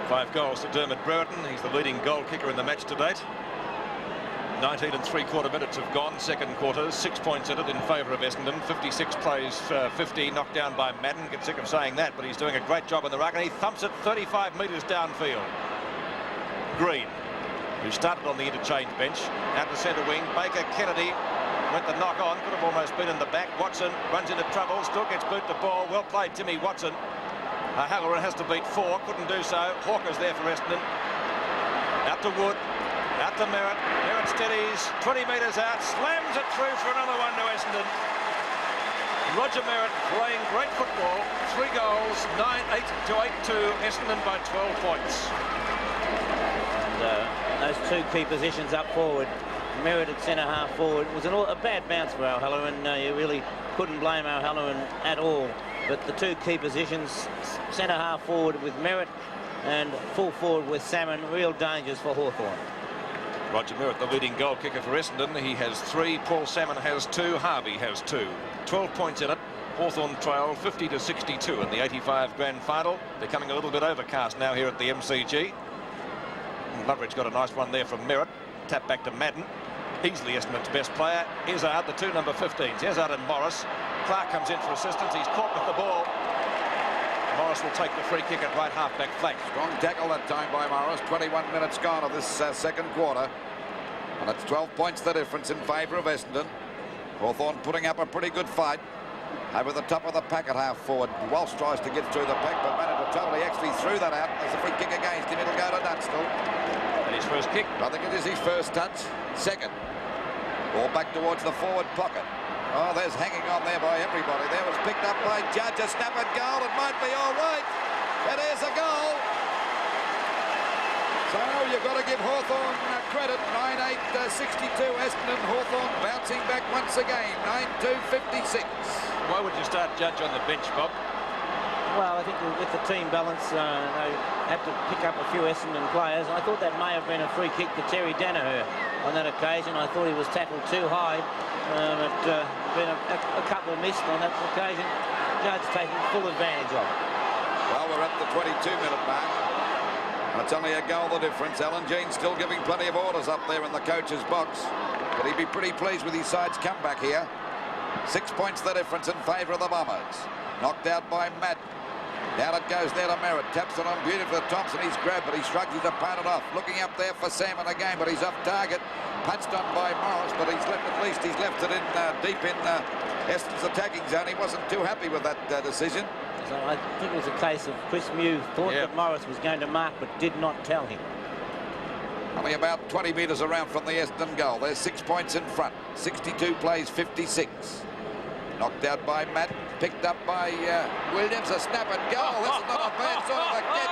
5 goals to Dermot Brereton. He's the leading goal kicker in the match to date. 19 3/4 minutes have gone, second quarter, 6 points in it in favour of Essendon. 56 plays 50, knocked down by Madden. Get sick of saying that, but he's doing a great job in the ruck, and he thumps it 35 metres downfield. Green, who started on the interchange bench, out to centre wing. Baker Kennedy went the knock on, could have almost been in the back. Watson runs into trouble, still gets boot the ball. Well played, Timmy Watson. Halloran has to beat 4, couldn't do so. Hawker's there for Essendon. Out to Wood. Out to Merritt. Merritt steadies, 20 metres out, slams it through for another one to Essendon. Roger Merritt playing great football. 3 goals, 9-8 to 8-2. Essendon by 12 points. And, those 2 key positions up forward. Merritt at centre-half forward. It was a bad bounce for O'Halloran. You really couldn't blame O'Halloran at all. But the 2 key positions, centre-half forward with Merritt and full forward with Salmon, real dangers for Hawthorn. Roger Merritt, the leading goal kicker for Essendon. He has 3. Paul Salmon has 2. Harvey has 2. 12 points in it. Hawthorn trail 50 to 62 in the 85 grand final. Becoming a little bit overcast now here at the MCG. Loveridge got a nice one there from Merritt. Tap back to Madden. Easily Essendon's best player. Izzard, the 2 number 15s. Izzard and Morris. Clark comes in for assistance. He's caught with the ball. Morris will take the free kick at right half-back flank. Strong tackle that time by Morris. 21 minutes gone of this second quarter. And it's 12 points the difference in favour of Essendon. Hawthorn putting up a pretty good fight. Over the top of the pack at half forward. Walsh tries to get through the pack, but managed to totally actually threw that out. There's a free kick against him. It'll go to Dunstall. And his first kick. I think it is his first touch. Second. Ball back towards the forward pocket. Oh, there's hanging on there by everybody. There was picked up by Judge. A snap at goal. It might be all right. It is a goal. So you've got to give Hawthorn credit. 9-8-62. Essendon. Hawthorn bouncing back once again. 9-2-56. Why would you start Judge on the bench, Bob? Well, I think with the team balance, they had to pick up a few Essendon players. I thought that may have been a free kick to Terry Danaher on that occasion. I thought he was tackled too high, but been a couple missed on that occasion. Judge taking full advantage of it. Well, we're at the 22-minute mark. And it's only a goal the difference. Alan Jean still giving plenty of orders up there in the coach's box. But he'd be pretty pleased with his side's comeback here. 6 points the difference in favour of the Bombers. Knocked out by Madden. Down it goes there to Merritt. Taps it on beautifully to Thompson. He's grabbed, but he shrugs his opponent off. Looking up there for Salmon again, but he's off target. Punched on by Morris, but he's left, at least he's left it in deep in Essendon's attacking zone. He wasn't too happy with that decision. So I think it was a case of Chris Mew thought that Morris was going to mark, but did not tell him. Only about 20 metres around from the Essendon goal. There's 6 points in front. 62 plays 56. Knocked out by Matt. Picked up by Williams. A snap and goal. This is not a bad sort of a kick.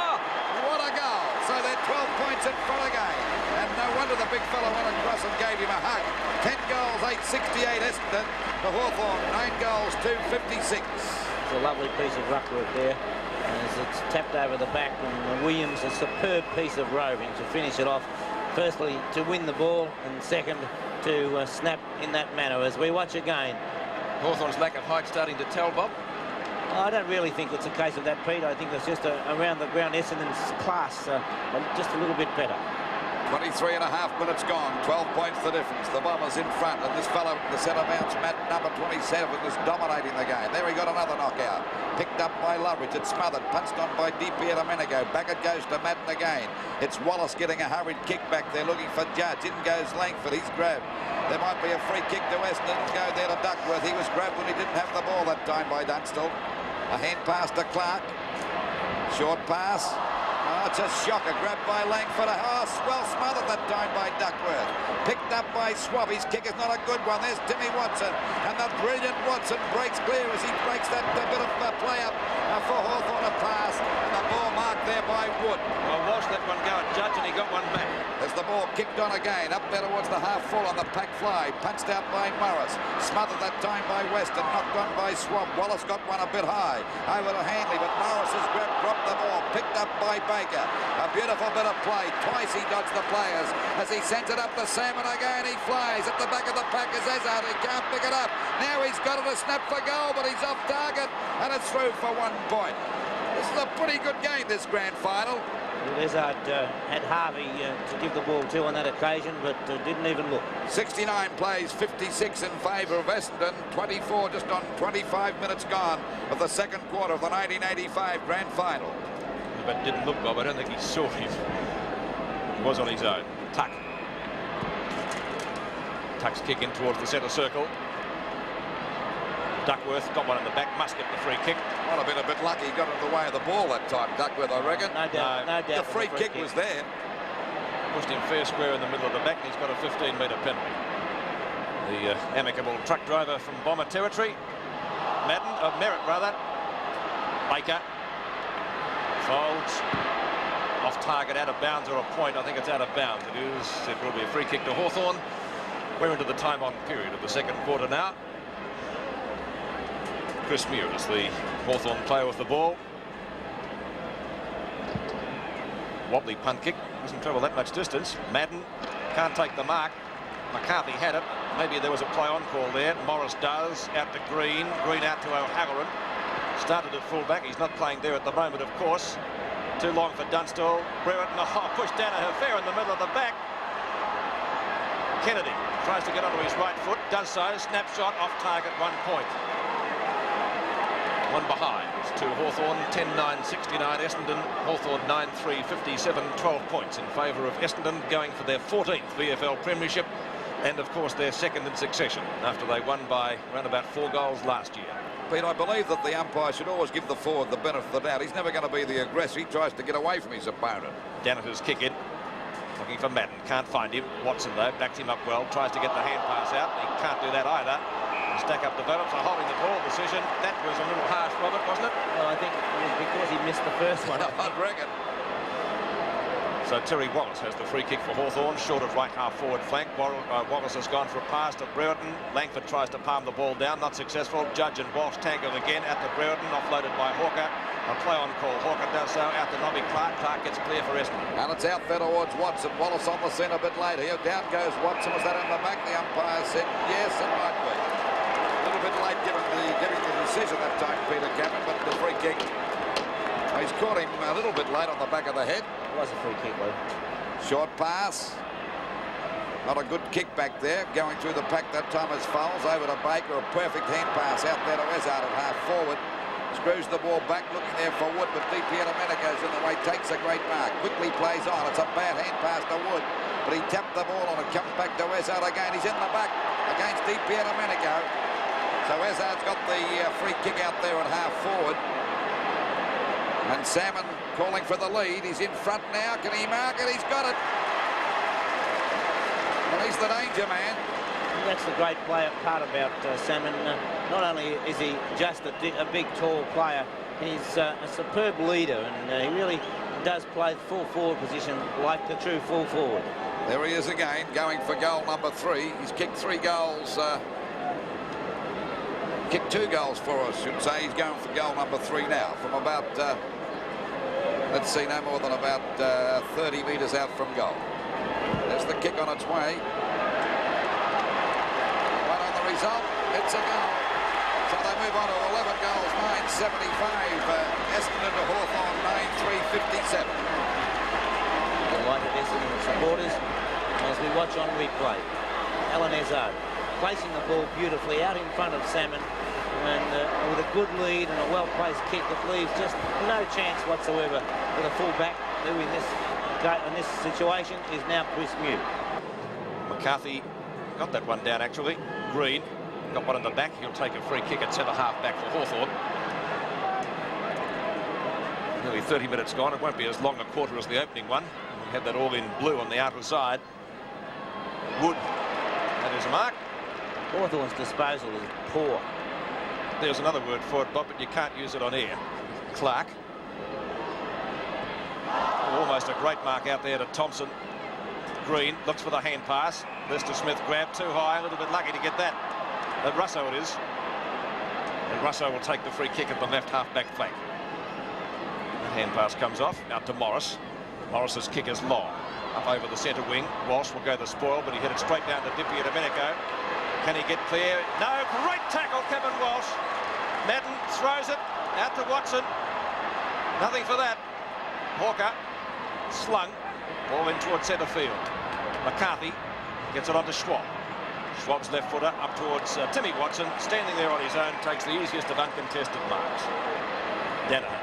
What a goal. So they're 12 points in front again. And no wonder the big fella went across and gave him a hug. 10 goals, 868 Essendon. The Hawthorn, 9 goals, 256. It's a lovely piece of ruck work there. As it's tapped over the back, and Williams a superb piece of roving to finish it off. Firstly, to win the ball, and second, to snap in that manner. As we watch again. Hawthorn's lack of height starting to tell, Bob. I don't really think it's a case of that, Pete. I think it's just around the ground Essendon's class, just a little bit better. 23 and a half minutes gone. 12 points the difference. The Bombers in front, and this fellow, the centre bounce, Matt, number 27, is dominating the game. There he got another knockout. Picked up by Loveridge. It's smothered. Punched on by DP a minute ago. Back it goes to Madden again. It's Wallace getting a hurried kick back there, looking for Judge. In goes Langford. He's grabbed. There might be a free kick to Essendon. Go there to Duckworth. He was grabbed when he didn't have the ball that time by Dunstall. A hand pass to Clark. Short pass. Oh, it's a shocker. Grabbed by Langford. Oh, well smothered that time by Duckworth. Picked up by Swab. His kick is not a good one. There's Timmy Watson. And the brilliant Watson breaks clear as he breaks that bit of play up for Hawthorn a pass. And the ball marked there by Wood. Well, watched that one go at Judge, and he got one back. As the ball kicked on again, up there towards the half full on the pack fly. Punched out by Morris. Smothered that time by Weston. Knocked on by Swab. Wallace got one a bit high. Over to Hanley, but Morris has dropped the ball. Picked up by Baker. A beautiful bit of play. Twice he dodged the players. As he sent it up to Salmon again, he flies. At the back of the pack is Izzard. He can't pick it up. Now he's got it a snap for goal, but he's off target. And it's through for 1 point. This is a pretty good game, this grand final. Izzard had Harvey to give the ball to on that occasion, but didn't even look. 69 plays, 56 in favour of Essendon. 24 just on 25 minutes gone of the second quarter of the 1985 grand final. But didn't look, Bob. I don't think he saw him. He was on his own. Tuck. Tuck's kick in towards the centre circle. Duckworth got one in the back. Must get the free kick. Well, I've been a bit lucky. He got in the way of the ball that time, Duckworth, I reckon. No doubt. No doubt. The free kick was there. Pushed him fair square in the middle of the back, and he's got a 15-metre penalty. The amicable truck driver from Bomber territory Merritt rather. Baker folds off target, out of bounds or a point. I think it's out of bounds. It is. It will be a free kick to Hawthorn. We're into the time-on period of the second quarter now. Chris Muir is the Hawthorn player with the ball. Wobbly punt kick, doesn't travel that much distance. Madden can't take the mark. McCarthy had it. Maybe there was a play-on call there. Morris does. Out to Green. Green out to O'Halloran. Started at full-back. He's not playing there at the moment, of course. Too long for Dunstall. Brereton, pushed down at her fair in the middle of the back. Kennedy tries to get onto his right foot. Does so. Snapshot off target, 1 point. One behind to Hawthorn, 10-9-69 Essendon. Hawthorn 9-3-57, 12 points in favour of Essendon, going for their 14th VFL Premiership and of course their second in succession after they won by around about 4 goals last year. Pete, I believe that the umpire should always give the forward the benefit of the doubt. He's never going to be the aggressor. He tries to get away from his opponent. Danaher's kick in, looking for Madden, can't find him. Watson though backs him up well, tries to get the hand pass out. He can't do that either. Stack up develops a holding the ball decision. That was a little harsh, Robert, wasn't it? Well, I think it was because he missed the first one. I'd reckon. So Terry Wallace has the free kick for Hawthorn, short of right half forward flank. Wallace has gone for a pass to Brereton. Langford tries to palm the ball down, not successful. Judge and Walsh tangle again at the Brereton, offloaded by Hawker. A play on call. Hawker does so out to Nobby Clark. Clark gets clear for Essendon. And it's out there towards Watson. Wallace on the centre a bit later. Here down goes Watson. Was that in the back? The umpire said yes, it might be. A little bit late giving the decision that time, Peter Cameron, but the free kick. He's caught him a little bit late on the back of the head. It was a free kick, though. Short pass. Not a good kick back there. Going through the pack that time as Fowles over to Baker. A perfect hand pass out there to Ezard at half forward. Screws the ball back, looking there for Wood, but Domenico's in the way, takes a great mark. Quickly plays on. It's a bad hand pass to Wood, but he tapped the ball on it. Comes back to Ezard again. He's in the back against Domenico. So Ezard's got the free kick out there at half forward. And Salmon calling for the lead. He's in front now. Can he mark it? He's got it. Well, he's the danger man. That's the great part about Salmon. Not only is he just a big, tall player, he's a superb leader, and he really does play the full forward position like the true full forward. There he is again, going for goal number 3. He's kicked 3 goals. Kicked 2 goals for us, should say. He's going for goal number 3 now from about, let's see, no more than about 30 metres out from goal. There's the kick on its way. What on the result? It's a goal. So they move on to 11 goals, 9-75. Essendon to Hawthorn, 9-3-57. Delighted Essendon supporters as we watch on replay. Alan Ezard placing the ball beautifully out in front of Salmon, and with a good lead and a well-placed kick that leaves just no chance whatsoever for the full-back, who in this situation is now Chris Mew. McCarthy got that one down actually. Green got one in the back. He'll take a free kick at centre half back for Hawthorn. Nearly 30 minutes gone. It won't be as long a quarter as the opening one. We had that all in blue on the outer side. Wood. That is a mark. Hawthorn's disposal is poor. There's another word for it, Bob, but you can't use it on air. Clark. Almost a great mark out there to Thompson. Green looks for the hand pass. Lester Smith grabbed too high, a little bit lucky to get that. But Russo it is. And Russo will take the free kick at the left half-back flank. The hand pass comes off, out to Morris. Morris's kick is long. Up over the centre wing. Walsh will go the spoil, but he hit it straight down to Domenico. Can he get clear? No, great tackle, Kevin Walsh. Madden throws it out to Watson. Nothing for that. Hawker slung. Ball in towards centre field. McCarthy gets it onto Schwab. Schwab's left footer up towards Timmy Watson. Standing there on his own, takes the easiest of uncontested marks. Danaher.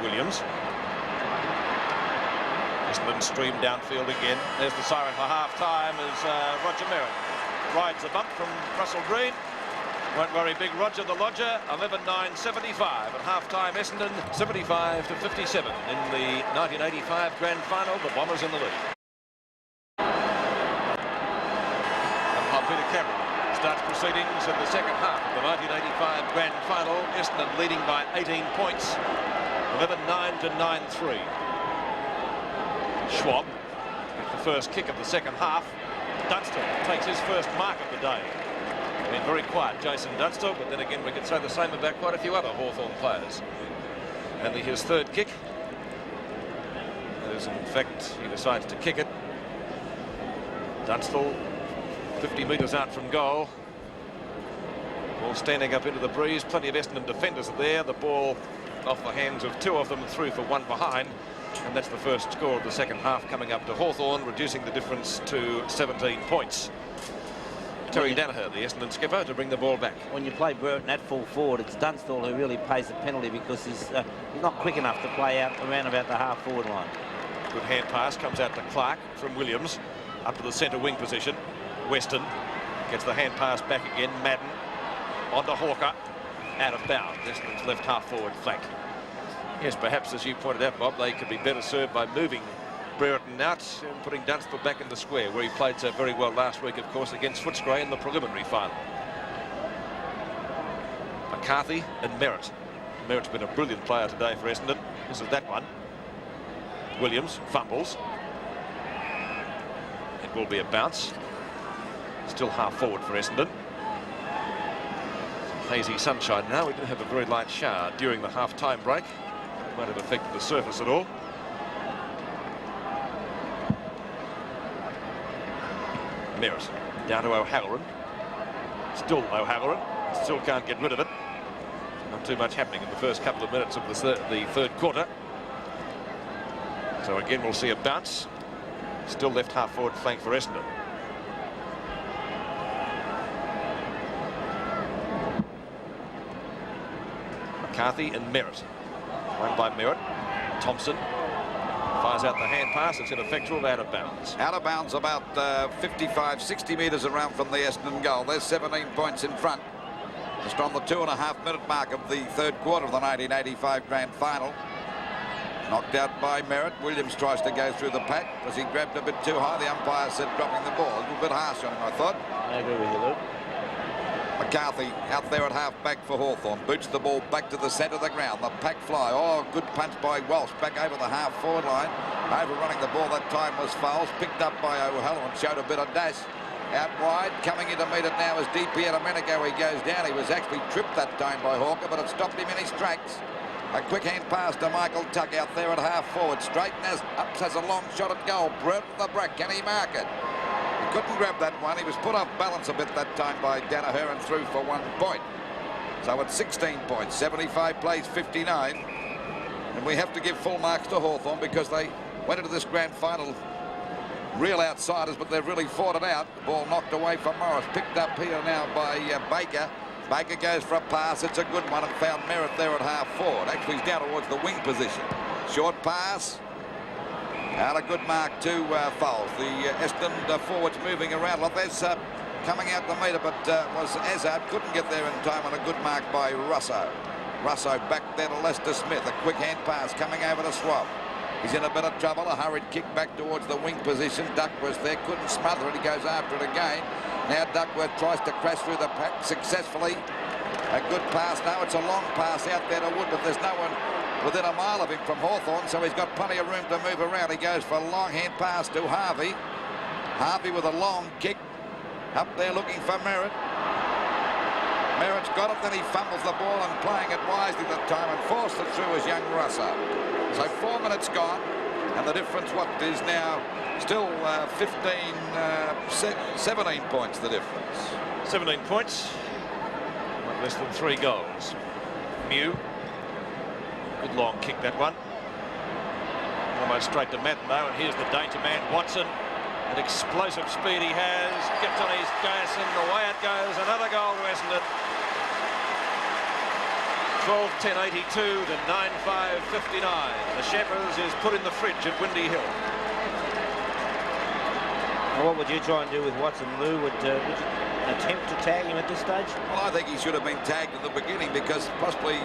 Williams. Essendon stream downfield again. There's the siren for half-time as Roger Merritt rides a bump from Russell Green. Won't worry, big Roger the Lodger. 11-9-75 at half-time. Essendon 75-57 in the 1985 Grand Final. The Bombers in the lead. And Peter Cameron starts proceedings in the second half of the 1985 Grand Final. Essendon leading by 18 points, 11-9 to 9-3. Schwab with the first kick of the second half. Dunstall takes his first mark of the day. Been very quiet, Jason Dunstall, but then again we could say the same about quite a few other Hawthorn players. Only his third kick. As in fact he decides to kick it. Dunstall 50 metres out from goal. Ball standing up into the breeze. Plenty of Essendon defenders there. The ball off the hands of two of them, through for one behind. And that's the first score of the second half coming up to Hawthorn, reducing the difference to 17 points. Terry Danaher, the Essendon skipper, to bring the ball back. When you play Burton at full forward, it's Dunstall who really pays the penalty, because he's not quick enough to play out around about the half-forward line. Good hand pass comes out to Clark from Williams, up to the centre wing position. Weston gets the hand pass back again. Madden on to Hawker, out of bounds. Essendon's left half-forward flank. Yes, perhaps, as you pointed out, Bob, they could be better served by moving Brereton out and putting Dunstall back in the square, where he played so very well last week, of course, against Footscray in the preliminary final. McCarthy and Merritt. Merritt's been a brilliant player today for Essendon. This is that one. Williams fumbles. It will be a bounce. Still half forward for Essendon. Some hazy sunshine now. We did have a very light shower during the half-time break. Might have affected the surface at all. Merritt down to O'Halloran. Still O'Halloran. Still can't get rid of it. Not too much happening in the first couple of minutes of the third quarter. So again we'll see a bounce. Still left half forward flank for Essendon. McCarthy and Merritt. Run by Merritt. Thompson fires out the hand pass. It's ineffectual, out of bounds. Out of bounds about 55, 60 metres around from the Essendon goal. There's 17 points in front. Just on the 2.5-minute mark of the third quarter of the 1985 Grand Final. Knocked out by Merritt. Williams tries to go through the pack because he grabbed a bit too high. The umpire said dropping the ball. A little bit harsh on him, I thought. I agree with you, Luke. McCarthy out there at half-back for Hawthorn. Boots the ball back to the centre of the ground. The pack fly. Oh, good punch by Walsh. Back over the half-forward line. Overrunning the ball that time was Fowles. Picked up by O'Halloran. Showed a bit of dash. Out wide. Coming in to meet it now is DP. And a minute ago he goes down. He was actually tripped that time by Hawker, but it stopped him in his tracks. A quick hand pass to Michael Tuck out there at half-forward. Straighten as up has a long shot at goal. Brent the Brack. Can he mark it? Couldn't grab that one. He was put off balance a bit that time by Danaher and through for 1 point. So it's 16 points. 75 plays 59. And we have to give full marks to Hawthorn because they went into this grand final real outsiders, but they've really fought it out. The ball knocked away from Morris. Picked up here now by Baker. Baker goes for a pass. It's a good one and found Merritt there at half forward. Actually, he's down towards the wing position. Short pass. And a good mark to Fowles. The Essendon forwards moving around. Lopez coming out the metre, but was Azard. Couldn't get there in time, and a good mark by Russo. Russo back there to Lester Smith. A quick hand pass coming over to Swab. He's in a bit of trouble. A hurried kick back towards the wing position. Duckworth there. Couldn't smother it. He goes after it again. Now Duckworth tries to crash through the pack successfully. A good pass. Now it's a long pass out there to Wood, but there's no one within a mile of him from Hawthorn, so he's got plenty of room to move around. He goes for a long hand pass to Harvey. Harvey with a long kick. Up there looking for Merritt. Merritt's got it, then he fumbles the ball and playing it wisely that time and forced it through as young Russo. So 4 minutes gone, and the difference, what is now still 17 points the difference. 17 points. Not less than 3 goals. Mew. Good long kick, that one. Almost straight to Madden though, and here's the danger man, Watson. An explosive speed he has. Gets on his gas and away it goes. Another goal to Essendon. 12-10-82 to 9-5-59. The Shepherds is put in the fridge at Windy Hill. Well, what would you try and do with Watson, Lou? Would you attempt to tag him at this stage? Well, I think he should have been tagged at the beginning because possibly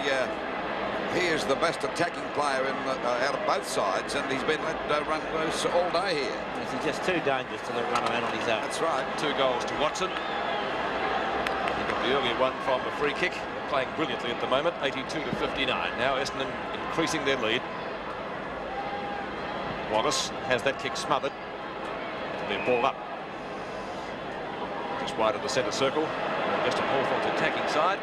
he is the best attacking player out of both sides, and he's been let run loose all day here. He's just too dangerous to let run around on his own. That's right. 2 goals to Watson. The earlier one from a free kick. They're playing brilliantly at the moment, 82-59. Now Essendon increasing their lead. Wallace has that kick smothered. It'll be a ball up. Just wide of the centre circle. Just on Hawthorn's attacking side.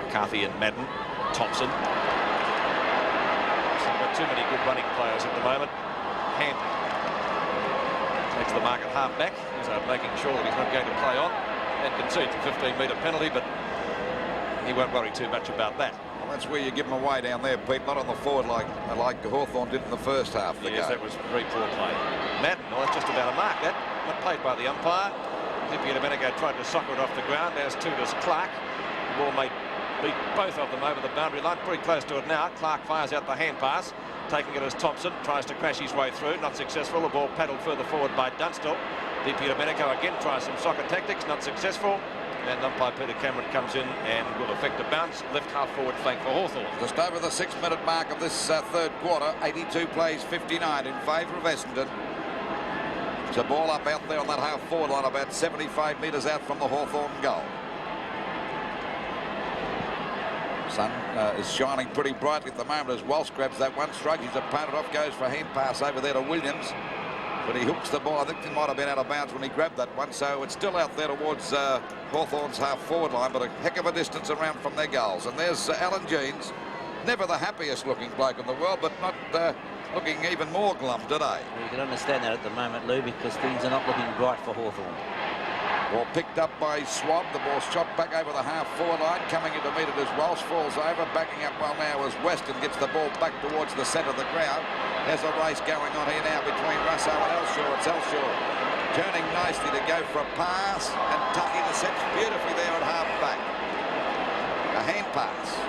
McCarthy and Madden. Thompson. Got too many good running players at the moment. Handley takes the mark at half back. He's making sure that he's not going to play on and concedes a 15-metre penalty, but he won't worry too much about that. Well, that's where you give them away down there, Pete, not on the forward like Hawthorn did in the first half. Yes, that was very poor play. Madden, well, that's just about a mark, that. Not played by the umpire. Domenico tried to soccer it off the ground. There's Tudor's Clark. The ball may beat both of them over the boundary line. Pretty close to it now. Clark fires out the hand pass. Taking it as Thompson tries to crash his way through. Not successful. The ball paddled further forward by Dunstall. Domenico again tries some soccer tactics. Not successful. And umpire Peter Cameron comes in and will effect a bounce. Left half forward flank for Hawthorn. Just over the 6-minute mark of this third quarter. 82 plays 59 in favour of Essendon. It's a ball up out there on that half forward line, about 75 metres out from the Hawthorn goal. Sun is shining pretty brightly at the moment as Walsh grabs that one, strikes his opponent off, goes for a hand pass over there to Williams. But he hooks the ball. I think he might have been out of bounds when he grabbed that one, so it's still out there towards Hawthorn's half-forward line, but a heck of a distance around from their goals. And there's Alan Jeans, never the happiest-looking bloke in the world, but not looking even more glum today. You can understand that at the moment, Lou, because things are not looking bright for Hawthorn. Ball picked up by Swab. The ball shot back over the half-forward line. Coming in to meet it as Walsh falls over. Backing up well now as Weston gets the ball back towards the centre of the ground. There's a race going on here now between Russo and Elshaw. It's Elshaw turning nicely to go for a pass, and Tucky intercepts beautifully there at half-back. A hand pass.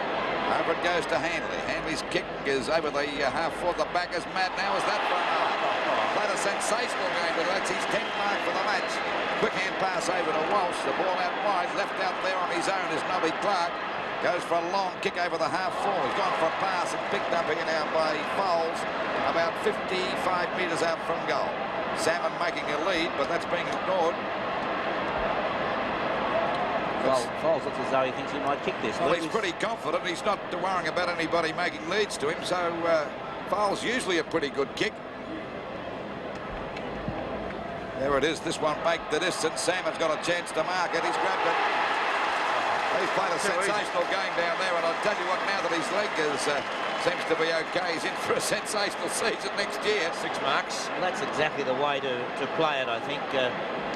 Over it goes to Handley. Handley's kick is over the half-forward. The back is mad now. Is that for a mark? Played a sensational game, but that's his 10th mark for the match. Quick hand pass over to Walsh. The ball out wide, left out there on his own is Nobby Clark. Goes for a long kick over the half-forward. He's gone for a pass and picked up here now by Foles, about 55 metres out from goal. Salmon making a lead, but that's being ignored. Well, Foles looks as though he thinks he might kick this. Well, he's pretty confident. He's not worrying about anybody making leads to him, so Foles usually a pretty good kick. There it is. This one make the distance. Salmon's got a chance to mark it. He's grabbed it. He's played a sensational game down there, and I'll tell you what, now that his leg seems to be okay, he's in for a sensational season next year. 6 marks. Well, that's exactly the way to play it, I think.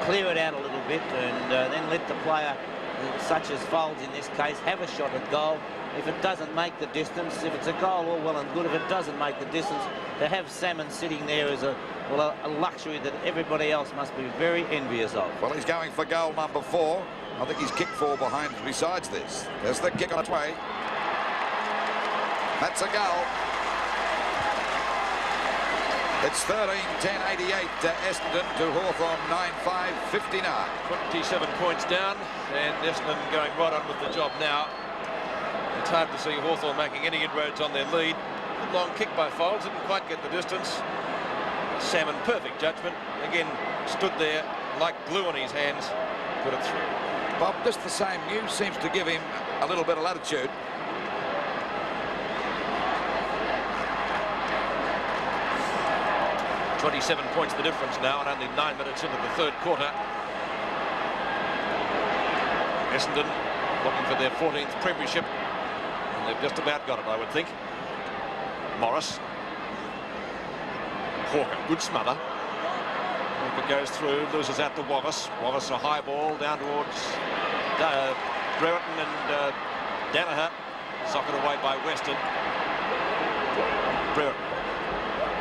Clear it out a little bit and then let the player, such as Foles in this case, have a shot at goal. If it doesn't make the distance, if it's a goal, all well and good. If it doesn't make the distance, to have Salmon sitting there is a luxury that everybody else must be very envious of. Well, he's going for goal number 4. I think he's kicked 4 behind besides this. There's the kick on its way. That's a goal. It's 13-10-88 to Essendon to Hawthorn 9-5-59. 27 points down, and Essendon going right on with the job now. It's hard to see Hawthorn making any inroads on their lead. Long kick by Foles, didn't quite get the distance. Salmon, perfect judgment. Again, stood there like glue on his hands, put it through. Bob, just the same news seems to give him a little bit of latitude. "27 points the difference now, and only 9 minutes into the third quarter. Essendon looking for their 14th premiership, and they've just about got it, I would think. Morris. Hawker, good smother. Hawker goes through, loses out to Wallace. Wallace a high ball down towards Brereton and Danaher. Socked away by Weston. Brereton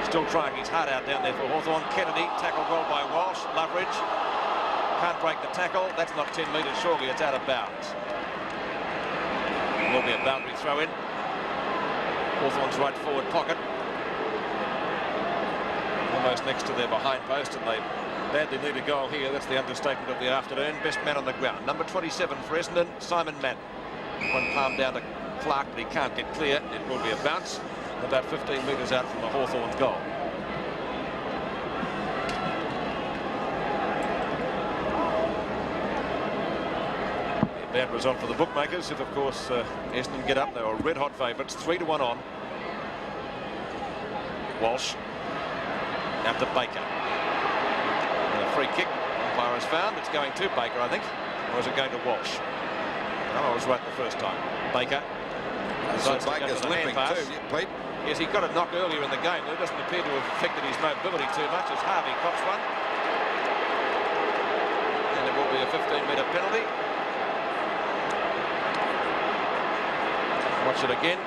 still trying his heart out down there for Hawthorn. Kennedy, tackle well by Walsh. Loveridge can't break the tackle. That's not 10 metres, surely it's out of bounds. Will be a boundary throw in. Hawthorn's right forward pocket. Almost next to their behind post, and they badly need a goal here. That's the understatement of the afternoon. Best man on the ground. Number 27 for Essendon, Simon Madden. One palm down to Clark, but he can't get clear. It will be a bounce. About 15 metres out from the Hawthorn goal. bad result for the bookmakers. If, of course, Essendon get up, they were red-hot favourites. 3-1 on. Walsh. Out to Baker. And a free kick. Umpire has found. It's going to Baker, I think. Or is it going to Walsh? No, I was right the first time. Baker. So Baker's limping too, Pete. Yes, he got a knock earlier in the game. It doesn't appear to have affected his mobility too much as Harvey cops one. And there will be a 15-metre penalty. Watch it again.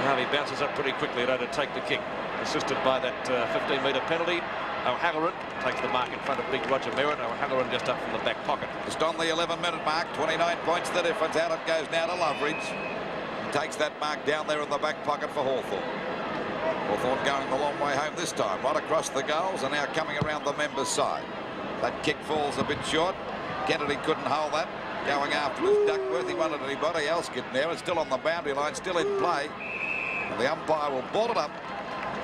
Harvey bounces up pretty quickly to take the kick. Assisted by that 15-metre penalty. O'Halloran takes the mark in front of big Roger Merritt. O'Halloran just up from the back pocket. Just on the 11-minute mark, 29 points the difference. Out it goes now to Loveridge. Takes that mark down there in the back pocket for Hawthorn. Hawthorn going the long way home this time, right across the goals, and now coming around the members' side. That kick falls a bit short. Kennedy couldn't hold that. Going after with Duckworth. He wanted anybody else getting there. It's still on the boundary line, still in play. And the umpire will ball it up.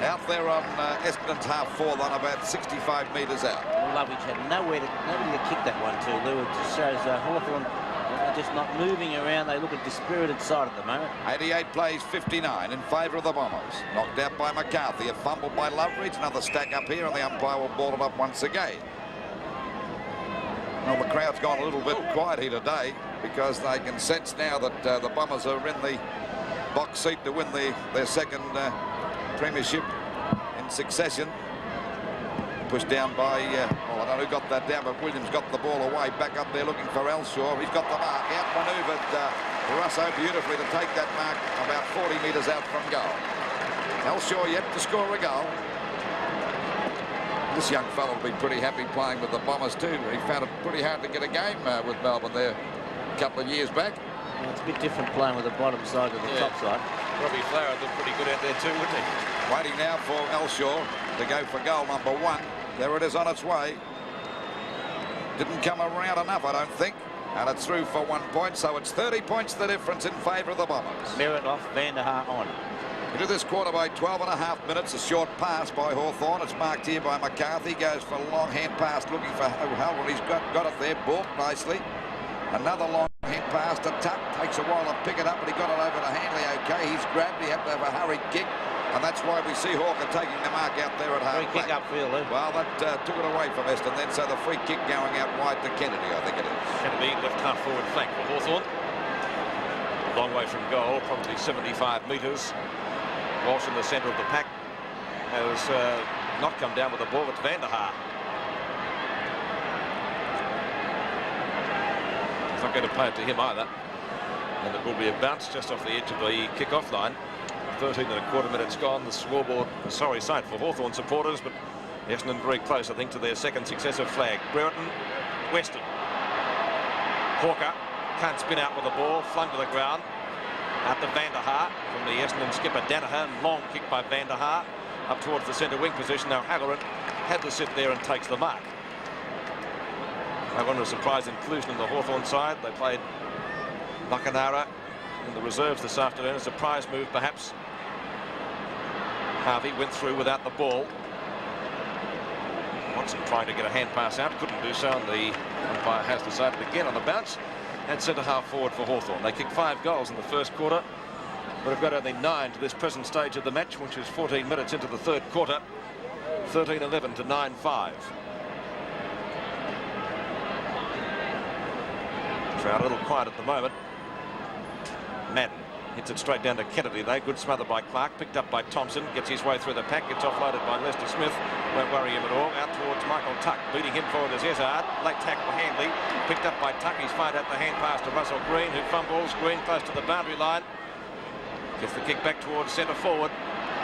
Out there on Essendon's half-forward line, about 65 metres out. Loveridge had nobody to kick that one to, Lou. It just shows Hawthorn just not moving around. They look a dispirited side at the moment. 88 plays 59 in favour of the Bombers. Knocked out by McCarthy. A fumble by Loveridge. Another stack up here, and the umpire will ball it up once again. Well, the crowd's gone a little bit quiet here today because they can sense now that the Bombers are in the box seat to win their second premiership in succession. Pushed down by, well, I don't know who got that down, but Williams got the ball away. Back up there looking for Elshaw. He's got the mark. Outmanoeuvred Russo beautifully to take that mark about 40 metres out from goal. Elshaw yet to score a goal. This young fellow will be pretty happy playing with the Bombers too. He found it pretty hard to get a game with Melbourne there a couple of years back. Well, it's a bit different playing with the bottom side to the top side. Robbie Flower did pretty good out there too, wouldn't he? Waiting now for Elshaw to go for goal number 1. There it is on its way. Didn't come around enough, I don't think. And it's through for 1 point, so it's 30 points the difference in favour of the Bombers. Merritt off, Van der Haar on. Into this quarter by 12.5 minutes. A short pass by Hawthorn. It's marked here by McCarthy. Goes for a long hand pass looking for O'Halloran. He's got it there. Balked nicely. Another long hand pass to Tuck. Takes a while to pick it up, but he got it over to Hanley. Okay, he's grabbed. He had to have a hurried kick. And that's why we see Hawker taking the mark out there at half. Free kick upfield, Lou. Well, that took it away from Essendon then, so the free kick going out wide to Kennedy, I think it is. Kennedy, left half forward flank for Hawthorn. Long way from goal, probably 75 metres. Walsh in the centre of the pack has not come down with the ball. It's Van der Haar. He's not going to play it to him either. And it will be a bounce just off the edge of the kick-off line. 13.25 minutes gone. The scoreboard, a sorry sight for Hawthorn supporters, but Essendon very close, I think, to their second successive flag. Brereton, Weston. Hawker can't spin out with the ball, flung to the ground. Out to Van der Haar from the Essendon skipper Danaher. Long kick by Van der Haar up towards the centre wing position. Now Halloran had to sit there and takes the mark. I want a surprise inclusion in the Hawthorn side. They played Makanara in the reserves this afternoon. A surprise move perhaps. Harvey went through without the ball. Watson trying to get a hand pass out, couldn't do so, and the umpire has decided again on a bounce. And centre half forward for Hawthorn. They kicked 5 goals in the first quarter, but have got only 9 to this present stage of the match, which is 14 minutes into the third quarter. 13-11 to 9-5. Crowd a little quiet at the moment. Madden hits it straight down to Kennedy. They good smother by Clark, picked up by Thompson, gets his way through the pack, gets offloaded by Lester Smith. Won't worry him at all. Out towards Michael Tuck, beating him forward as Ezard. Late tackle Hanley, picked up by Tuck. He's fired out the hand pass to Russell Green, who fumbles. Green close to the boundary line. Gets the kick back towards centre forward.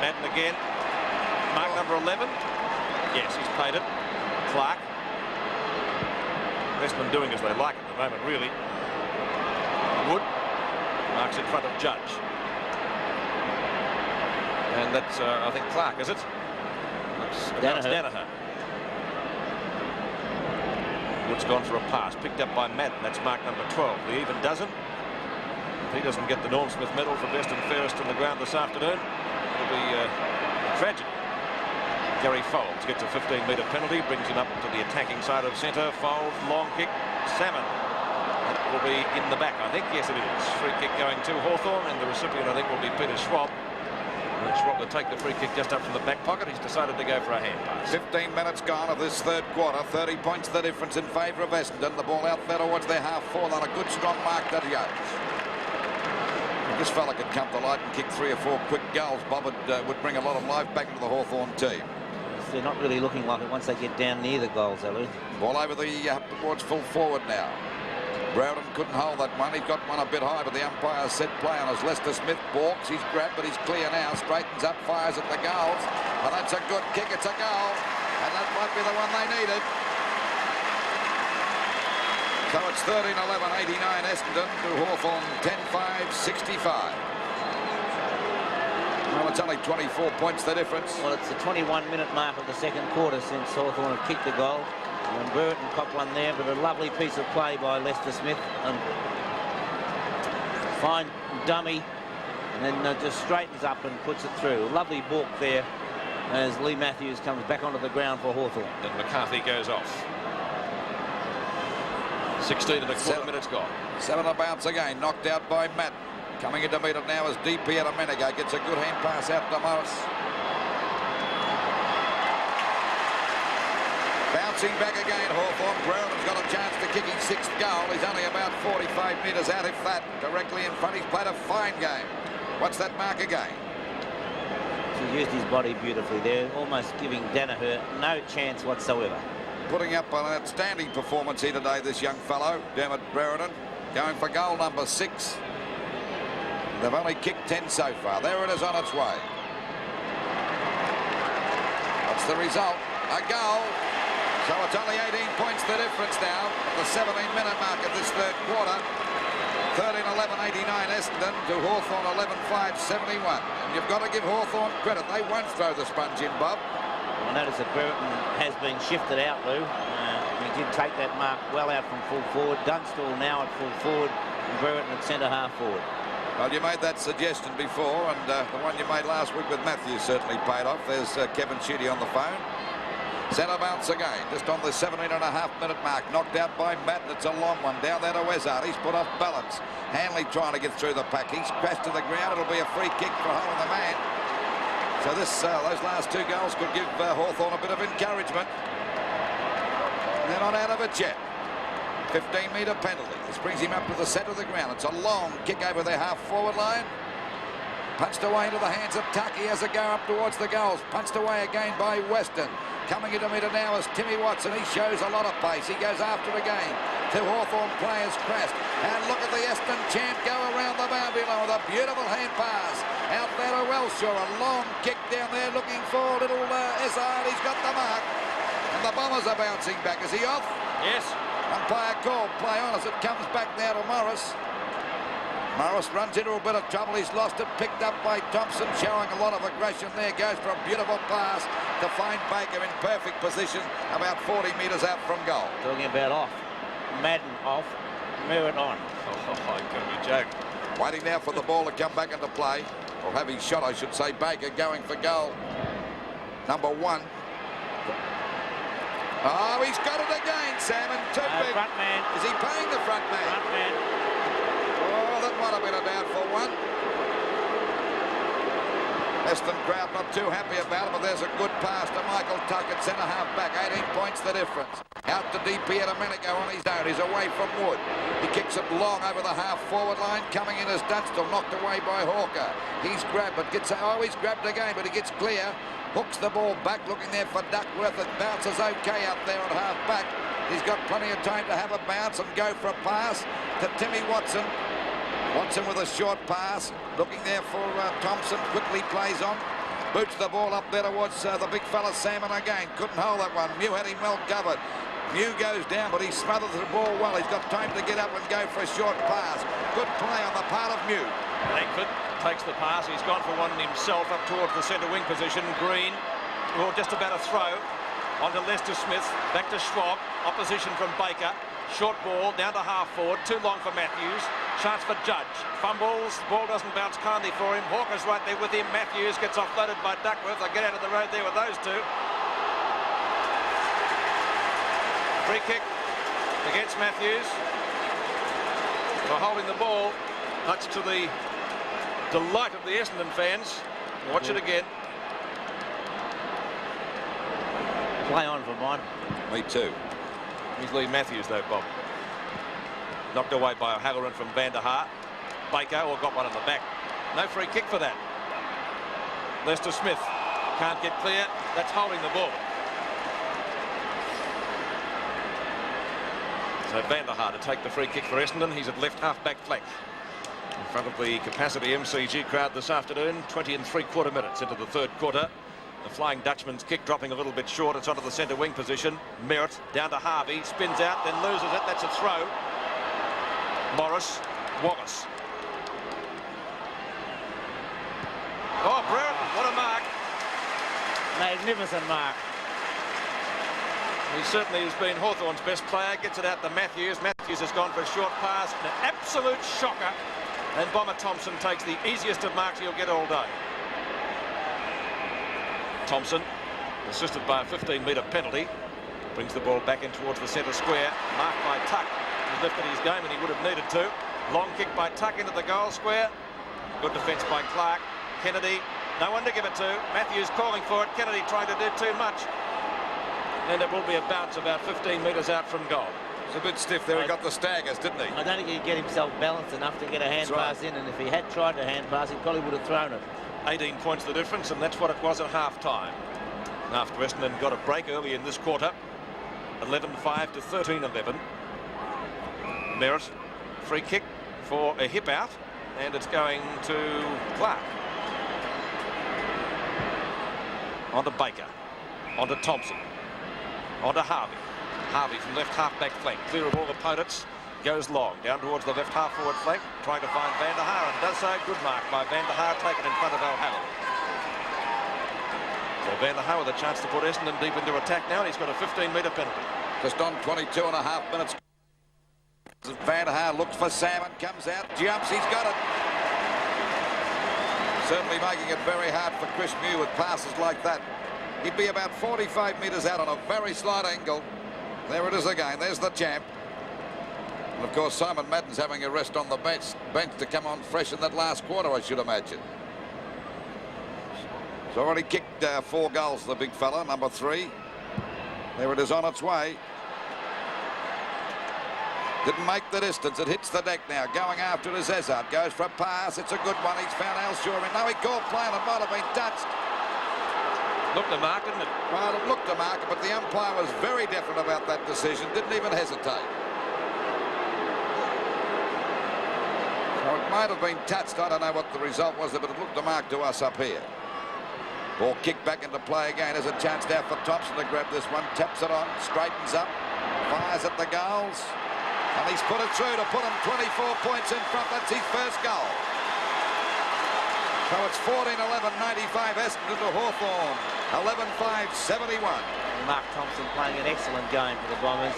Madden again. Mark number 11. Yes, he's played it. Clark. Essendon doing as they like at the moment, really. Wood marks in front of Judge. And that's, I think, Clark, is it? That's Danaher. Wood's gone for a pass, picked up by Madden. That's mark number 12. The even dozen. If he doesn't get the Norm Smith medal for best and fairest on the ground this afternoon, it'll be a tragedy. Gary Foulds gets a 15-metre penalty, brings him up to the attacking side of centre. Foulds, long kick, Salmon It will be in the back, I think. Yes, it is. Free kick going to Hawthorn, and the recipient, I think, will be Peter Schwab. And Schwab will take the free kick just up from the back pocket. He's decided to go for a hand pass. 15 minutes gone of this third quarter. 30 points the difference in favour of Essendon. The ball out there towards their half forward on a good strong mark that he owes. If this fella could come to light and kick 3 or 4 quick goals, Bob would bring a lot of life back into the Hawthorn team. They're not really looking like it once they get down near the goals, Ellie. Ball over towards full forward now. Browden couldn't hold that one. He got one a bit high, but the umpire said play on as Lester Smith balks. He's grabbed, but he's clear now. Straightens up, fires at the goals. And that's a good kick. It's a goal. And that might be the one they needed. So it's 13-11, 89 Essendon to Hawthorn 10-5, 65. Well, it's only 24 points the difference. Well, it's the 21-minute mark of the second quarter since Hawthorn have kicked the goal. And Burton copped one there, but a lovely piece of play by Lester Smith. And fine dummy, and then just straightens up and puts it through. A lovely balk there as Lee Matthews comes back onto the ground for Hawthorn. And McCarthy goes off. 16 and a quarter minutes gone. 7 to bounce again, knocked out by Matt. Coming into meet it now is DP at a minute ago. Gets a good hand pass out to Morris. Bouncing back again, Hawthorn. Brown's got a chance to kick his 6th goal. He's only about 45 metres out, if that. Directly in front, he's played a fine game. What's that mark again? He used his body beautifully there, almost giving Danaher no chance whatsoever. Putting up an outstanding performance here today, this young fellow, Dermot Brereton, going for goal number 6. They've only kicked 10 so far. There it is on its way. What's the result? A goal. So it's only 18 points the difference now at the 17-minute mark of this third quarter. 13-11, 89 Essendon to Hawthorn 11-5, 71. And you've got to give Hawthorn credit. They won't throw the sponge in, Bob. I notice that Brereton has been shifted out, Lou. He did take that mark well out from full forward. Dunstall now at full forward and Brereton at centre half forward. Well, you made that suggestion before, and the one you made last week with Matthews certainly paid off. There's Kevin Sheedy on the phone. Centre bounce again, just on the 17.5-minute mark. Knocked out by Madden. It's a long one. Down there to Wezard. He's put off balance. Hanley trying to get through the pack. He's crashed to the ground. It'll be a free kick for holding the man. So those last 2 goals could give Hawthorn a bit of encouragement. They're not out of it yet. 15-metre penalty. This brings him up to the centre of the ground. It's a long kick over their half-forward line. Punched away into the hands of Tuck. He has a go up towards the goals. Punched away again by Weston. Coming into metre now is Timmy Watson. He shows a lot of pace. He goes after again. 2 Hawthorn players crashed. And look at the Essendon champ go around the boundary line with a beautiful hand pass. Out there to Wellshaw. A long kick down there looking for little Essard. He's got the mark. And the Bombers are bouncing back. Is he off? Yes. Umpire called play on as it comes back now to Morris. Morris runs into a bit of trouble. He's lost it. Picked up by Thompson, showing a lot of aggression there. Goes for a beautiful pass to find Baker in perfect position, about 40 metres out from goal. Talking about off. Madden off. Merritt on. Oh, my goodness, Jack. Waiting now for the ball to come back into play. Or having shot, I should say. Baker going for goal. Number 1. Oh, he's got it again, Salmon. Too big. Front man. Is he paying the front man? Front man. Oh, that might have been a doubtful one. Essendon crowd not too happy about it, but there's a good pass to Michael Tuck at centre half back. 18 points the difference. Out to DP at a minute ago on his own. He's away from Wood. He kicks it long over the half forward line. Coming in as Dunstall, knocked away by Hawker. He's grabbed, but gets, oh, he's grabbed again, but he gets clear. Hooks the ball back, looking there for Duckworth. It bounces okay up there at half back. He's got plenty of time to have a bounce and go for a pass to Timmy Watson. Watson with a short pass, looking there for Thompson. Quickly plays on. Boots the ball up there towards the big fella Salmon again. Couldn't hold that one. Mew had him well covered. Mew goes down, but he smothers the ball well. He's got time to get up and go for a short pass. Good play on the part of Mew. Langford takes the pass. He's gone for one himself up towards the centre wing position. Green, well, just about a throw onto Lester Smith. Back to Schwab. Opposition from Baker. Short ball down to half forward. Too long for Matthews. Chance for Judge. Fumbles. Ball doesn't bounce kindly for him. Hawker's right there with him. Matthews gets offloaded by Duckworth. They get out of the road there with those two. Free kick against Matthews. for holding the ball, much to the delight of the Essendon fans. Watch it again. Play on for mine. Me too. Here's Lee Matthews, though, Bob. Knocked away by O'Halloran from Van der Haar. Baker got one in the back. No free kick for that. Lester Smith can't get clear. That's holding the ball. So Van der Haar to take the free kick for Essendon. He's at left half-back flank. In front of the capacity MCG crowd this afternoon. 20 3/4 minutes into the third quarter. The Flying Dutchman's kick dropping a little bit short. It's onto the centre wing position. Merritt down to Harvey. Spins out, then loses it. That's a throw. Morris. Wallace. Oh, Brett, what a mark. Magnificent mark. He certainly has been Hawthorn's best player. Gets it out to Matthews. Matthews has gone for a short pass. An absolute shocker. And Bomber Thompson takes the easiest of marks he'll get all day. Thompson, assisted by a 15-metre penalty, brings the ball back in towards the centre square. Marked by Tuck. He's lifted his game and he would have needed to. Long kick by Tuck into the goal square. Good defence by Clark. Kennedy, no one to give it to. Matthews calling for it. Kennedy trying to do too much. And it will be a bounce about 15 metres out from goal. It's a bit stiff there. He got the staggers, didn't he? I don't think he'd get himself balanced enough to get a hand pass in, and if he had tried to hand pass, he probably would have thrown it. 18 points the difference, and that's what it was at half-time. After Essendon got a break early in this quarter, 11-5 to 13-11. Merritt, free kick for a hip out, and it's going to Clark. On to Baker, on to Thompson, on to Harvey. Harvey from left half-back flank, clear of all opponents, goes long, down towards the left half-forward flank, trying to find Van der Haar, and does so. Good mark by Van der Haar, taken in front of O'Halloran. So Van der Haar with a chance to put Essendon deep into attack now, and he's got a 15-metre penalty. Just on 22.5 minutes. Van der Haar looks for Salmon, comes out, jumps, he's got it. Certainly making it very hard for Chris Mew with passes like that. He'd be about 45 metres out on a very slight angle. There it is again. There's the champ. And of course, Simon Madden's having a rest on the bench to come on fresh in that last quarter, I should imagine. He's already kicked 4 goals, the big fella, number 3. There it is on its way. Didn't make the distance. It hits the deck now. Going after it is Ezard. Goes for a pass. It's a good one. He's found Elshaw. And no, he called play and it might have been touched. Looked a mark, didn't it? Well, it looked a mark, but the umpire was very definite about that decision. Didn't even hesitate. So it might have been touched. I don't know what the result was, but it looked a mark to us up here. Ball kicked back into play again. There's a chance now for Thompson to grab this one. Taps it on, straightens up, fires at the goals. And he's put it through to put him 24 points in front. That's his first goal. So it's 14-11-95 Essendon to Hawthorn. 11-5-71. Mark Thompson playing an excellent game for the Bombers.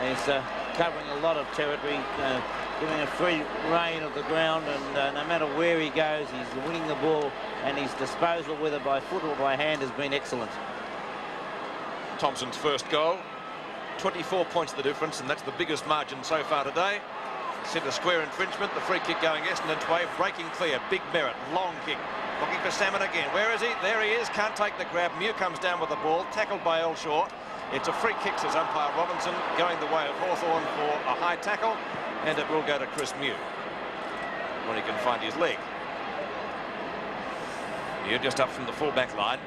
He's covering a lot of territory, giving a free rein of the ground, and no matter where he goes, he's winning the ball, and his disposal, whether by foot or by hand, has been excellent. Thompson's first goal. 24 points the difference, and that's the biggest margin so far today. Centre square infringement, the free kick going Essendon's way, breaking clear, big Merritt, long kick, looking for Salmon again. Where is he? There he is, can't take the grab. Mew comes down with the ball, tackled by Elshaw. It's a free kick, says umpire Robinson, going the way of Hawthorn for a high tackle, and it will go to Chris Mew when he can find his leg. Mew just up from the full-back line.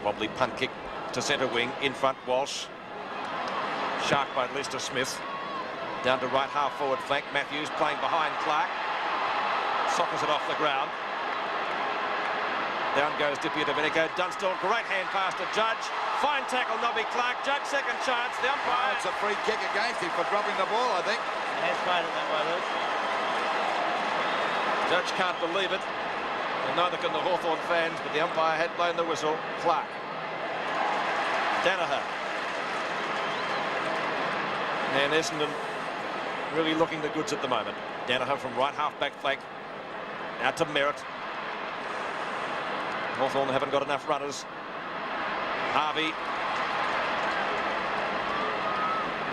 Wobbly punt kick to centre wing, in front Walsh. Shark by Lester Smith. Down to right half forward flank. Matthews playing behind Clark. Sockers it off the ground. Down goes Dippia Domenico. Dunstall, great hand pass to Judge. Fine tackle, Nobby Clark. Judge, second chance. The umpire. It's a free kick against him for dropping the ball, I think. He has played it that way, Luke. Judge can't believe it. And neither can the Hawthorn fans, but the umpire had blown the whistle. Clark. Danaher. And Essendon really looking the goods at the moment. Danaher from right half-back flank. Out to Merritt. Hawthorn haven't got enough runners. Harvey.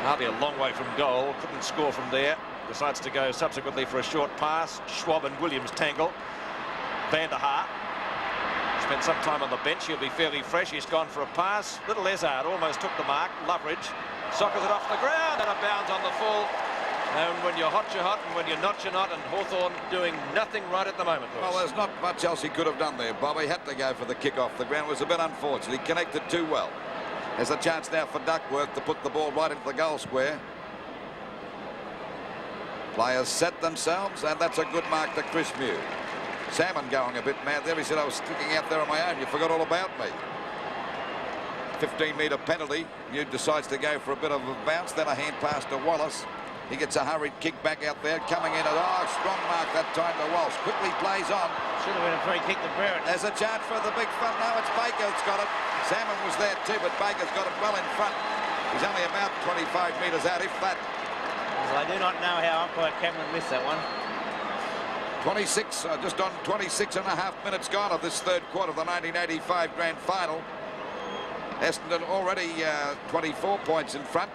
Harvey a long way from goal. Couldn't score from there. decides to go subsequently for a short pass. Schwab and Williams tangle. Van der Haar spent some time on the bench. He'll be fairly fresh. He's gone for a pass. Little Ezard almost took the mark. Loveridge sockers it off the ground and a bounce on the full. And when you're hot, you're hot, and when you're not, you're not. And Hawthorn doing nothing right at the moment, Lewis. Well, there's not much else he could have done there, Bob. He had to go for the kick off the ground. It was a bit unfortunate. He connected too well. There's a chance now for Duckworth to put the ball right into the goal square. Players set themselves, and that's a good mark to Chris Mew. Salmon going a bit mad there. He said, I was sticking out there on my own. You forgot all about me. 15-metre penalty. Mew decides to go for a bit of a bounce. Then a hand pass to Wallace. He gets a hurried kick back out there. Coming in. Strong mark that time to Walsh. Quickly plays on. Should have been a free kick to Barrett. There's a chance for the big fun. Now it's Baker that's got it. Salmon was there too, but Baker's got it well in front. He's only about 25 metres out, if that. I do not know how umpire Cameron missed that one. 26, just on 26.5 minutes gone of this third quarter of the 1985 grand final. Essendon already 24 points in front.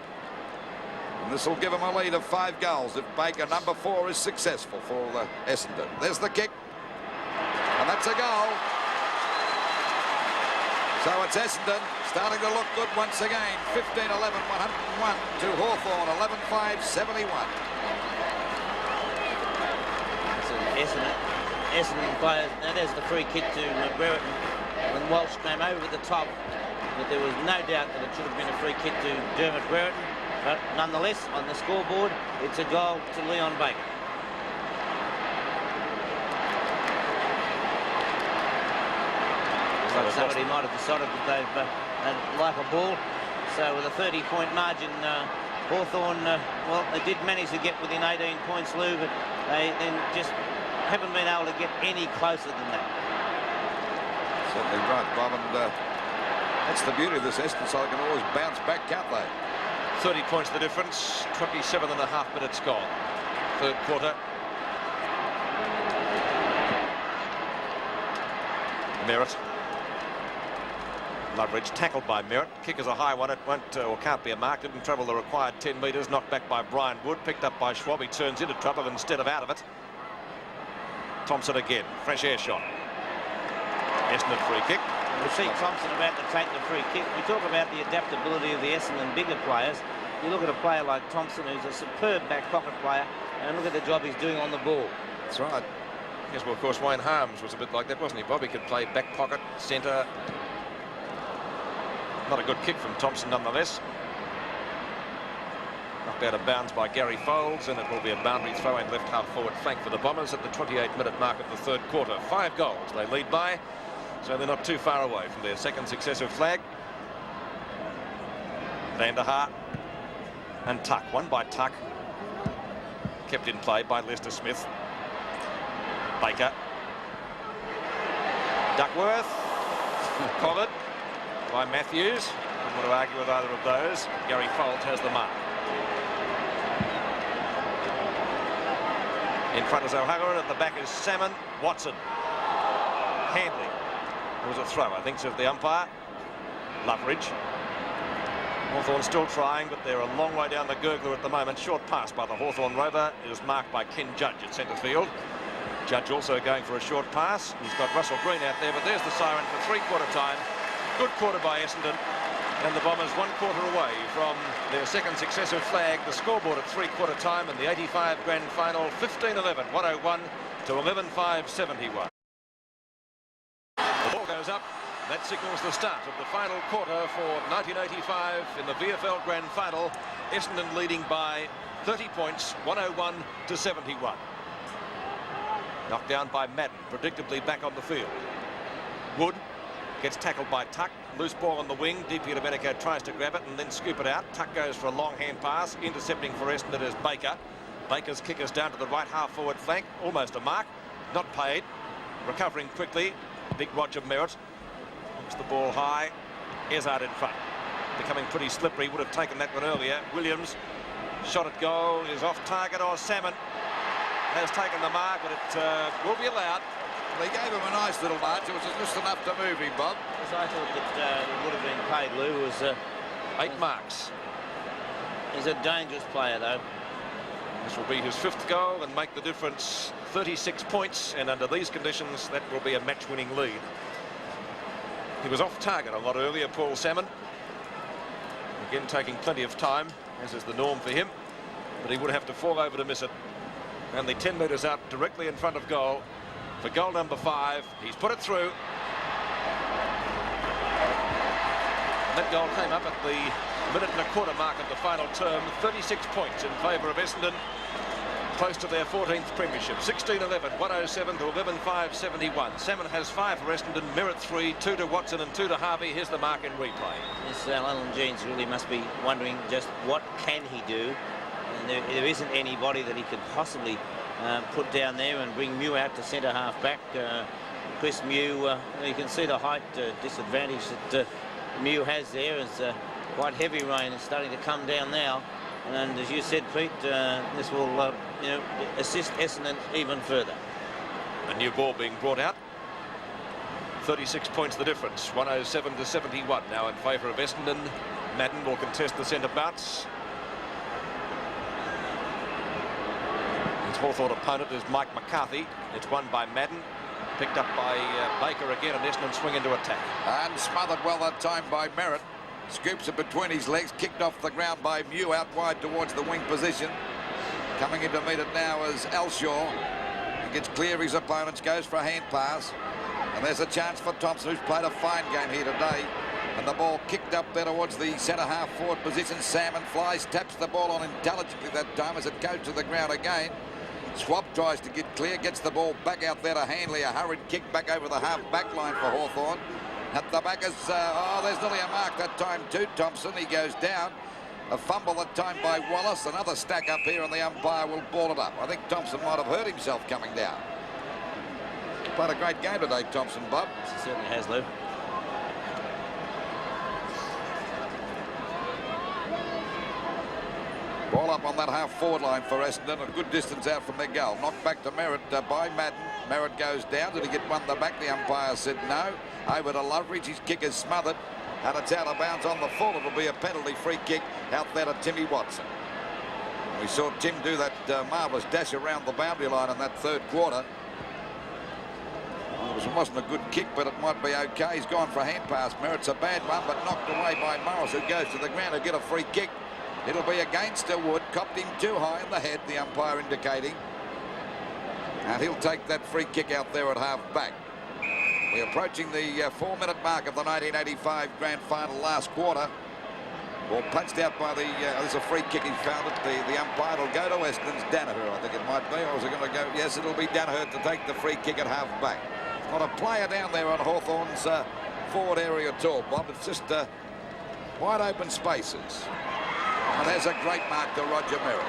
And this will give them a lead of 5 goals if Baker, number 4, is successful for Essendon. There's the kick. And that's a goal. So it's Essendon starting to look good once again. 15-11, 101 to Hawthorn, 11-5, 71. Essendon players. Now there's the free kick to Barrett, and Walsh came over the top. But there was no doubt that it should have been a free kick to Dermot Brereton. But nonetheless, on the scoreboard, it's a goal to Leon Baker. Like somebody might have decided that they'd like a ball. So with a 30-point margin, Hawthorn, well, they did manage to get within 18 points, Lou, but they then just haven't been able to get any closer than that. Certainly right, Bob, and that's the beauty of this Essendon side. They can always bounce back, can't they? 30 points the difference. 27.5 minutes gone. Third quarter. Merritt. Loveridge tackled by Merritt. Kick is a high one. It won't or can't be a mark. Didn't travel the required 10 metres. Knocked back by Brian Wood. Picked up by Schwab. He turns into trouble instead of out of it. Thompson again. Fresh air shot. Essendon free kick. We see Thompson about to take the free kick. We talk about the adaptability of the Essendon bigger players. You look at a player like Thompson, who's a superb back pocket player, and look at the job he's doing on the ball. That's right. Yes, well, of course, Wayne Harms was a bit like that, wasn't he, Bob? He could play back pocket, centre. Not a good kick from Thompson, nonetheless. Knocked out of bounds by Gary Folds, and it will be a boundary throw in left half forward flank for the Bombers at the 28-minute mark of the third quarter. 5 goals they lead by, so they're not too far away from their second successive flag. Van der Haar and Tuck. One by Tuck. Kept in play by Lester Smith. Baker. Duckworth. Collared by Matthews. Don't want to argue with either of those. Gary Folds has the mark. In front is O'Halloran. At the back is Salmon. Watson. Handley. It was a throw, I think, says the umpire. Loveridge. Hawthorn still trying, but they're a long way down the gurgler at the moment. Short pass by the Hawthorn rover is marked by Ken Judge at centre field. Judge also going for a short pass. He's got Russell Green out there, but there's the siren for three-quarter time. Good quarter by Essendon, and the Bombers 1 quarter away from their second successive flag. The scoreboard at three-quarter time in the 85 grand final, 15-11, 101 to 11-5, 71. The ball goes up. That signals the start of the final quarter for 1985 in the VFL Grand Final. Essendon leading by 30 points, 101 to 71. Knocked down by Madden, predictably back on the field. Wood gets tackled by Tuck. Loose ball on the wing. DP Domenico tries to grab it and then scoop it out. Tuck goes for a long hand pass. Intercepting for Essendon is Baker. Baker's kick is down to the right half forward flank. Almost a mark. Not paid. Recovering quickly. Big Roger Merritt. Hooks the ball high. Ezard in front. Becoming pretty slippery. Would have taken that one earlier. Williams. Shot at goal is off target. Or Salmon has taken the mark, but it will be allowed. They gave him a nice little march. It was just enough to move him, Bob. As I thought that it would have been paid, Lou, was 8 marks. He's a dangerous player, though. This will be his 5th goal and make the difference 36 points, and under these conditions that will be a match-winning lead. He was off target a lot earlier, Paul Salmon. Again taking plenty of time, as is the norm for him, but he would have to fall over to miss it. Only 10 metres out, directly in front of goal for goal number 5. He's put it through. And that goal came up at the minute and a quarter mark of the final term. 36 points in favour of Essendon, close to their 14th premiership. 16-11, 107 to 11-5, 71. Salmon has 5 for Essendon, Merritt 3, 2 to Watson and 2 to Harvey. Here's the mark in replay. Yes, Alan Jeans really must be wondering just what can he do. And there isn't anybody that he could possibly put down there and bring Mew out to centre half back. Chris Mew, you can see the height disadvantage that Mew has there. Is quite heavy rain is starting to come down now, and as you said, Pete, this will you know, assist Essendon even further. A new ball being brought out. 36 points the difference. 107 to 71 now in favour of Essendon. Madden will contest the centre bounce. His Hawthorn opponent is Mike McCarthy. It's won by Madden, picked up by Baker again, and Essendon swing into attack. And smothered well that time by Merritt. Scoops it between his legs, kicked off the ground by Mew out wide towards the wing position. Coming in to meet it now is Elshaw. He gets clear of his opponents, goes for a hand pass. And there's a chance for Thompson, who's played a fine game here today. And the ball kicked up there towards the centre half forward position. Salmon flies, taps the ball on intelligently that time as it goes to the ground again. Swab tries to get clear, gets the ball back out there to Hanley. A hurried kick back over the half back line for Hawthorn. At the back is, there's nearly a mark that time too, Thompson. He goes down. A fumble that time by Wallace. Another stack up here, and the umpire will ball it up. I think Thompson might have hurt himself coming down. Played a great game today, Thompson, Bob. He certainly has, Lou. Ball up on that half-forward line for Essendon, a good distance out from their goal. Knocked back to Merritt by Madden. Merritt goes down. Did he get one the back? The umpire said no. Over to Loveridge. His kick is smothered, and it's out of bounds on the full. It'll be a penalty free kick out there to Timmy Watson. We saw Tim do that marvellous dash around the boundary line in that 3rd quarter. Well, it wasn't a good kick, but it might be okay. He's gone for a hand pass. Merritt's a bad one, but knocked away by Morris, who goes to the ground to get a free kick. It'll be against Wood. Copped him too high in the head, the umpire indicating. And he'll take that free kick out there at half back. We're approaching the 4-minute mark of the 1985 grand final last quarter. Ball punched out by the, there's a free kick he found it. The umpire will go to Essendon's Danaher, I think it might be. Or is it going to go? Yes, it'll be Danaher to take the free kick at half back. Not a player down there on Hawthorn's forward area at all, Bob. It's just wide open spaces. And there's a great mark to Roger Merritt.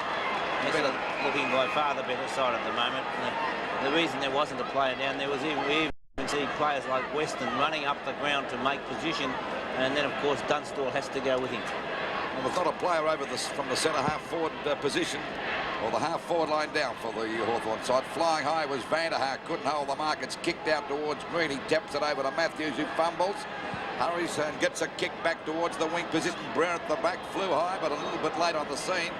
Looking by far the better side at the moment. The reason there wasn't a player down there was even see players like Weston running up the ground to make position, and then of course Dunstall has to go with him. Well, there's not a player over from the centre half forward position, or the half forward line down for the Hawthorn side. Flying high was Vanderhaar, couldn't hold the mark. It's kicked out towards Green. He taps it over to Matthews, who fumbles. Hurries and gets a kick back towards the wing position. Brown at the back, flew high, but a little bit late on the scene.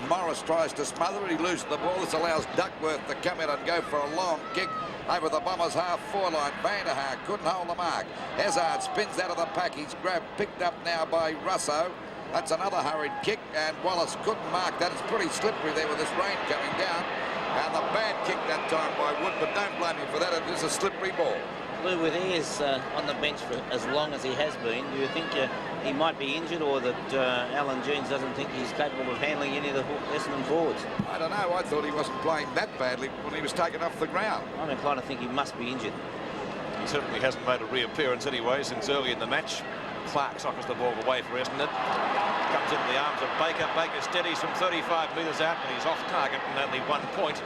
Morris tries to smother it. He loses the ball. This allows Duckworth to come in and go for a long kick over the Bombers' half-forward line. Vanderhaar couldn't hold the mark. Hazard spins out of the pack. He's picked up now by Russo. That's another hurried kick, and Wallace couldn't mark that. It's pretty slippery there with this rain coming down. And the bad kick that time by Wood, but don't blame him for that. It is a slippery ball. Lou, with Ayres on the bench for as long as he has been, do you think he might be injured, or that Alan Jeans doesn't think he's capable of handling any of the Essendon forwards? I don't know. I thought he wasn't playing that badly when he was taken off the ground. I'm inclined to think he must be injured. He certainly hasn't made a reappearance anyway since early in the match. Clark sockers the ball away for Essendon. Comes into the arms of Baker. Baker steadies from 35 metres out, but he's off target and only 1 point.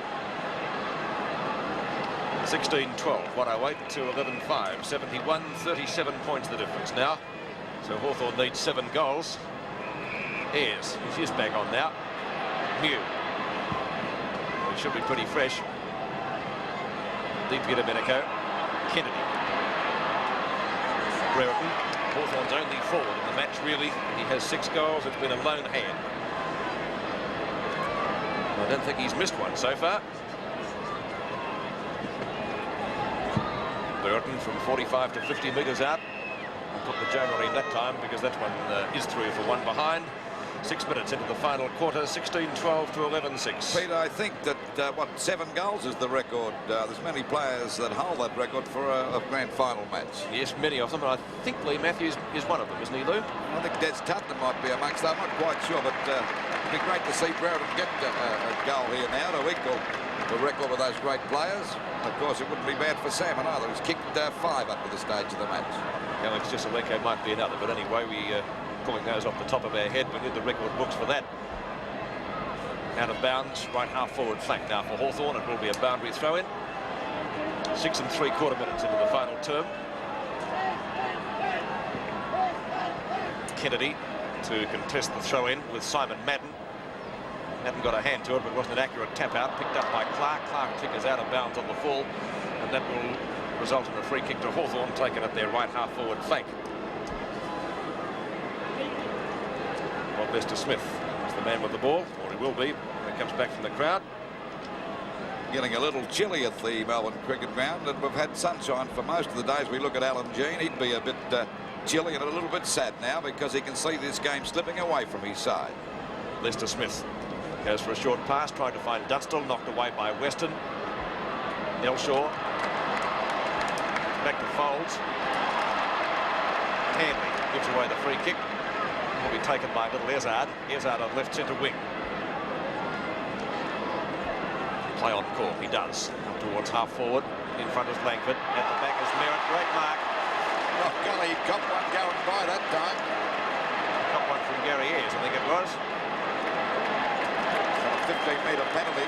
16-12, 108 to 11-5, 71, 37 points the difference now. So Hawthorn needs 7 goals. Ayres, he's back on now. Mew. He should be pretty fresh. Deep to Beneco. Kennedy. Brereton, Hawthorn's only forward in the match, really. He has 6 goals. It's been a lone hand. I don't think he's missed one so far. Burton from 45 to 50 metres out. Put the joiner in that time because that one is 3 for 1 behind. 6 minutes into the final quarter, 16-12 to 11-6. Peter, I think that, 7 goals is the record. There's many players that hold that record for a grand final match. Yes, many of them, and I think Lee Matthews is one of them, isn't he, Lou? I think Des Tutton might be amongst them. I'm not quite sure, but it'd be great to see Brereton get a goal here now to equal the record with those great players. Of course, it wouldn't be bad for Salmon either. He's kicked 5 up to the stage of the match. Alex Jesseleko might be another, but anyway, we pulling those off the top of our head. We need the record books for that. Out of bounds, right half forward flank now for Hawthorn. It will be a boundary throw in. 6 3/4 minutes into the final term. Kennedy to contest the throw in with Simon Madden. Madden got a hand to it, but it wasn't an accurate tap out. Picked up by Clark. Clark figures out of bounds on the full, and that will result in a free kick to Hawthorn, taken at their right half forward flank. Mr. Smith is the man with the ball, or he will be when he comes back from the crowd. Getting a little chilly at the Melbourne Cricket Ground, and we've had sunshine for most of the days. We look at Alan Jean, he'd be a bit chilly and a little bit sad now because he can see this game slipping away from his side. Lester Smith goes for a short pass, trying to find Dunstall, knocked away by Weston. Elshaw back to Folds. Hanley gives away the free kick. Will be taken by little Ezard. Ezard on left centre wing. Play on court, he does. Up towards half forward. In front is Langford. At the back is Merritt. Great mark. Oh, golly, he got one going by that time. Got one from Gary Ayres, I think it was. A 15-metre penalty.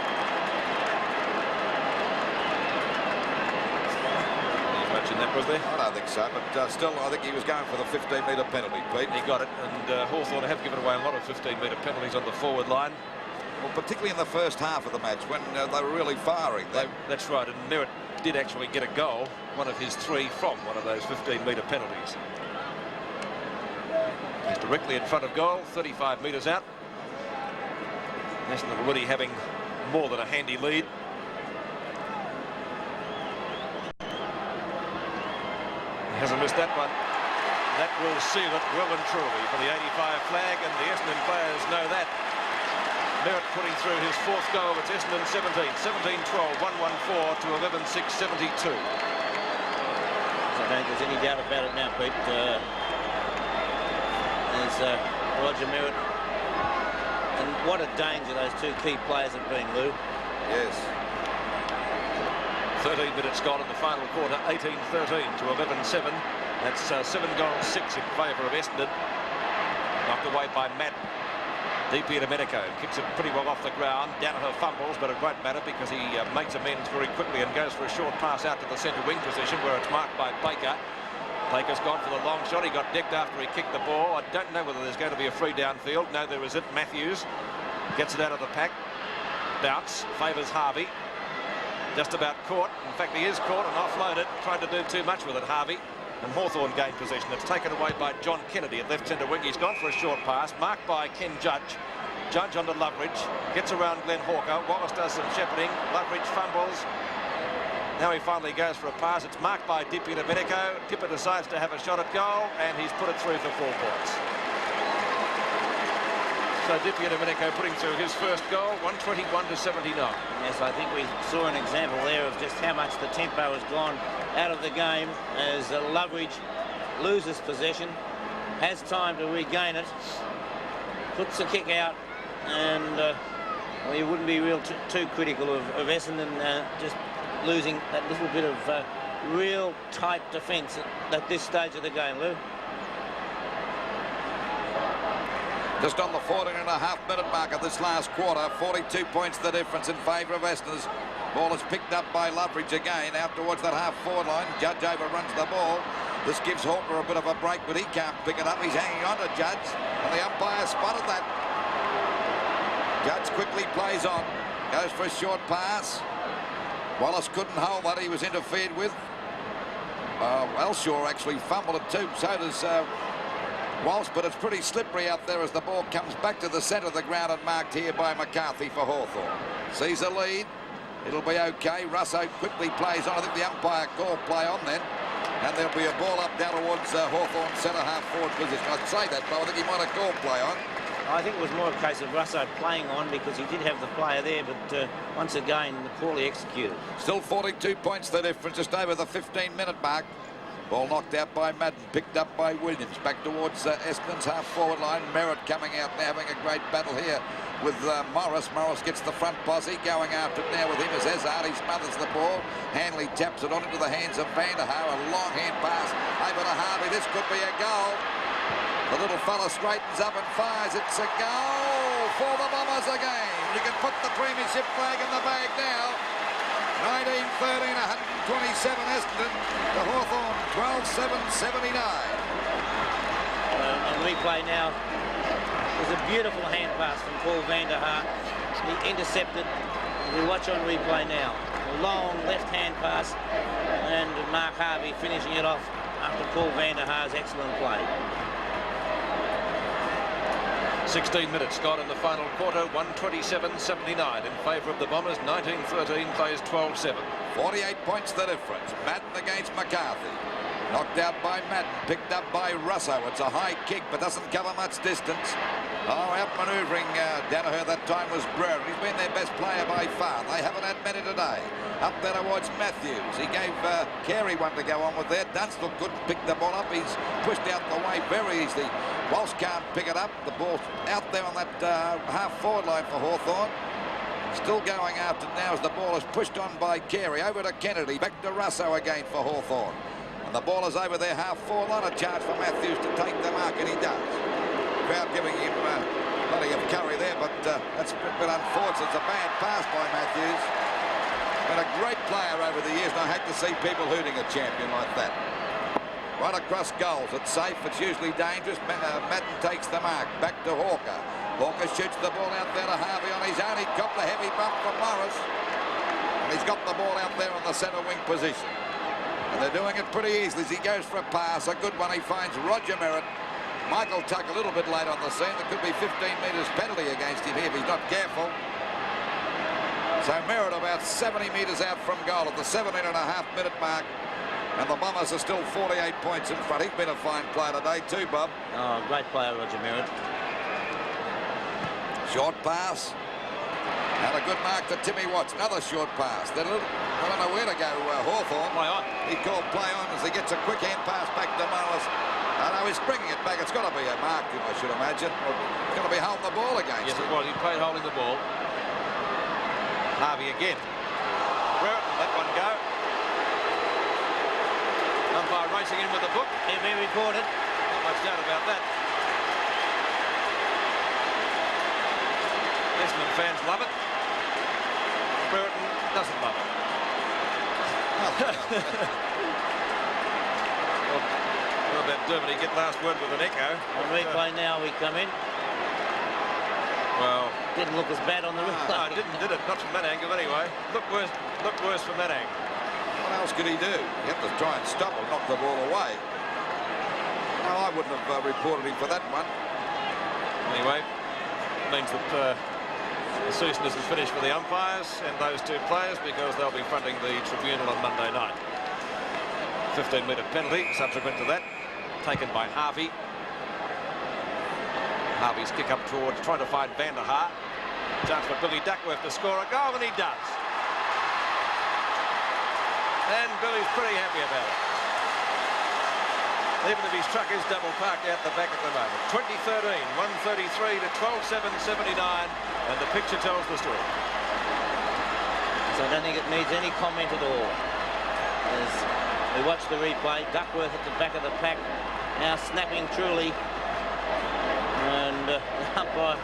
In that, was there? I don't think so, but still I think he was going for the 15-metre penalty, Pete. He got it, and Hawthorn have given away a lot of 15-metre penalties on the forward line. Well, particularly in the first half of the match when they were really firing. That's right, and Merritt did actually get a goal, one of his 3 from one of those 15-metre penalties. He's directly in front of goal, 35 metres out. Essendon already having more than a handy lead. Hasn't missed that one. That will seal it well and truly for the 85 flag, and the Essendon players know that. Merritt putting through his 4th goal. It's Essendon 17, 17-12, 114 to 11-6, 72. I don't think there's any doubt about it now, Pete. There's Roger Merritt, and what a danger those 2 key players have been, Lou. Yes. 13 minutes gone in the final quarter, 18-13 to 11-7. That's 7 goals, 6 in favour of Essendon. Knocked away by Madden. DP Domenico kicks it pretty well off the ground. Danaher fumbles, but it won't matter because he makes amends very quickly and goes for a short pass out to the centre wing position where it's marked by Baker. Baker's gone for the long shot. He got decked after he kicked the ball. I don't know whether there's going to be a free downfield. No, there is it. Matthews gets it out of the pack. Bounce, favours Harvey. Just about caught. In fact, he is caught and offloaded. Tried to do too much with it, Harvey. And Hawthorn gained possession. It's taken away by John Kennedy at left centre wing. He's gone for a short pass. Marked by Ken Judge. Judge onto Loveridge. Gets around Glenn Hawker. Wallace does some shepherding. Loveridge fumbles. Now he finally goes for a pass. It's marked by Dippy Domenico. Tipper decides to have a shot at goal, and he's put it through for 4 points. So Dippy Domenico putting through his first goal, 121 to 79. Yes, I think we saw an example there of just how much the tempo has gone out of the game as Loveridge loses possession, has time to regain it, puts the kick out, and well, you wouldn't be too critical of Essendon just losing that little bit of real tight defence at this stage of the game, Lou. Just on the 14.5-minute mark of this last quarter, 42 points the difference in favour of Essendon. Ball is picked up by Loveridge again out towards that half-forward line. Judge overruns the ball. This gives Hawker a bit of a break, but he can't pick it up. He's hanging on to Judge, and the umpire spotted that. Judge quickly plays on, goes for a short pass. Wallace couldn't hold that. He was interfered with. Elshaw actually fumbled it too. So does Walsh, but it's pretty slippery out there as the ball comes back to the centre of the ground and marked here by McCarthy for Hawthorn. Sees a lead. It'll be okay. Russo quickly plays on. I think the umpire called play on then. And there'll be a ball up down towards Hawthorn centre-half forward position. I'd say that, but I think he might have called play on. I think it was more a case of Russo playing on because he did have the player there, but once again, poorly executed. Still 42 points the difference, just over the 15-minute mark. Ball knocked out by Madden, picked up by Williams. Back towards Essendon's half-forward line. Merritt coming out now, having a great battle here with Morris. Morris gets the front posse, going after it now with him as Ezard. He smothers the ball. Hanley taps it on into the hands of Van der Haar. A long hand pass over to Harvey. This could be a goal. The little fella straightens up and fires. It's a goal for the Bombers again. You can put the premiership flag in the bag now. 19-13, 127 Essendon to Hawthorn, 12-7-79. And replay now. There's a beautiful hand pass from Paul Van der Haar. He intercepted. We watch on replay now. A long left-hand pass, and Mark Harvey finishing it off after Paul Van der Haar's excellent play. 16 minutes gone in the final quarter, 127-79 in favour of the Bombers. 19-13 plays 12-7. 48 points the difference. Madden against McCarthy. Knocked out by Madden, picked up by Russo. It's a high kick, but doesn't cover much distance. Oh, outmanoeuvring Danaher that time was Brewer. He's been their best player by far. They haven't had many today. Up there towards Matthews. He gave Carey one to go on with there. Dunstall couldn't pick the ball up. He's pushed out the way very easily. Walsh can't pick it up. The ball's out there on that half-forward line for Hawthorn. Still going after now as the ball is pushed on by Carey. Over to Kennedy. Back to Russo again for Hawthorn. And the ball is over their half-forward line. A chance for Matthews to take the mark, and he does. Crowd giving him plenty of curry there, but that's a bit unfortunate. It's a bad pass by Matthews. Been a great player over the years, and I hate to see people hooting a champion like that. Right across goals. It's safe. It's usually dangerous. Madden takes the mark. Back to Hawker. Hawker shoots the ball out there to Harvey on his own. He copped a heavy bump from Morris. And he's got the ball out there on the centre wing position. And they're doing it pretty easily as he goes for a pass. A good one. He finds Roger Merritt. Michael Tuck a little bit late on the scene. There could be 15 metres penalty against him here if he's not careful. So Merritt about 70 metres out from goal at the 17.5-minute mark. And the Bombers are still 48 points in front. He's been a fine player today too, Bob. Oh, great player, Roger Merritt. Short pass. And a good mark to Timmy Watts. Another short pass. I don't know where to go, Hawthorn. Play on. He called play on as he gets a quick hand pass back to Morris. I know he's bringing it back. It's got to be a mark, I should imagine. It's going to be holding the ball against Yes, him. it was. He played holding the ball. Harvey again. Brewer, let one go. Umpire racing in with the book. He'll be recorded. Not much doubt about that. Essendon fans love it. Brereton doesn't love it. Well, about Dermody get last word with an echo. On replay now we come in. Well, didn't look as bad on the replay. No, did it? Not from that angle anyway. Looked worse from that angle. What else could he do? You have to try and stop or knock the ball away. Well, I wouldn't have reported him for that one. Anyway, it means that the season isn't finished for the umpires and those two players because they'll be fronting the tribunal on Monday night. 15-metre penalty subsequent to that, taken by Harvey. Harvey's kick up towards trying to find Van der Haar. Chance for Billy Duckworth to score a goal, and he does. And Billy's pretty happy about it. Even if his truck is double parked out the back at the moment. 2013, 133 to 12-7-79, and the picture tells the story. So I don't think it needs any comment at all. As we watch the replay, Duckworth at the back of the pack, now snapping truly. And umpire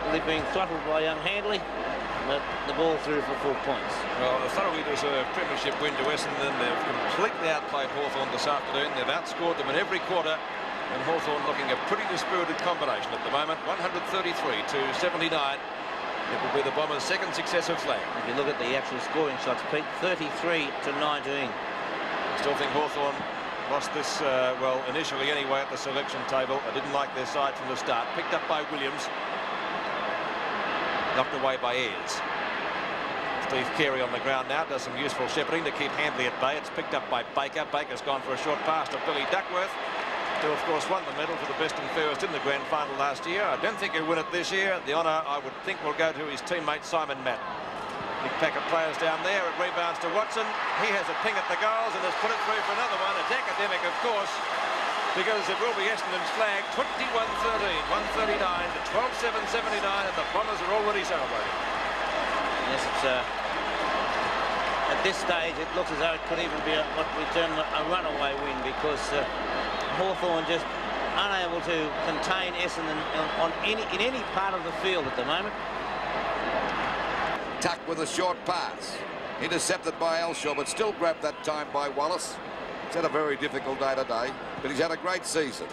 really being throttled by young Handley, but the ball through for 4 points. Well, a thoroughly deserved premiership win to Essendon. They've completely outplayed Hawthorn this afternoon. They've outscored them in every quarter, and Hawthorn looking a pretty dispirited combination at the moment. 133 to 79. It will be the Bombers' second successive flag. If you look at the actual scoring shots, Pete, 33 to 19. I still think Hawthorn lost this, well, initially anyway at the selection table. I didn't like their side from the start. Picked up by Williams. Knocked away by Ayres. Steve Carey on the ground now, does some useful shepherding to keep Handley at bay. It's picked up by Baker. Baker's gone for a short pass to Billy Duckworth, who of course won the medal for the best and fairest in the grand final last year. I don't think he'll win it this year. The honour, I would think, will go to his teammate Simon Madden. Big pack of players down there. It rebounds to Watson. He has a ping at the goals and has put it through for another one. It's academic, of course, because it will be Essendon's flag. 21-13, 139 to 12-7-79, and the Bombers are already celebrating. Yes, it's at this stage it looks as though it could even be what we term a runaway win, because Hawthorn just unable to contain Essendon in any part of the field at the moment. Tuck with a short pass. Intercepted by Elshaw, but still grabbed that time by Wallace. He's had a very difficult day today, but he's had a great season.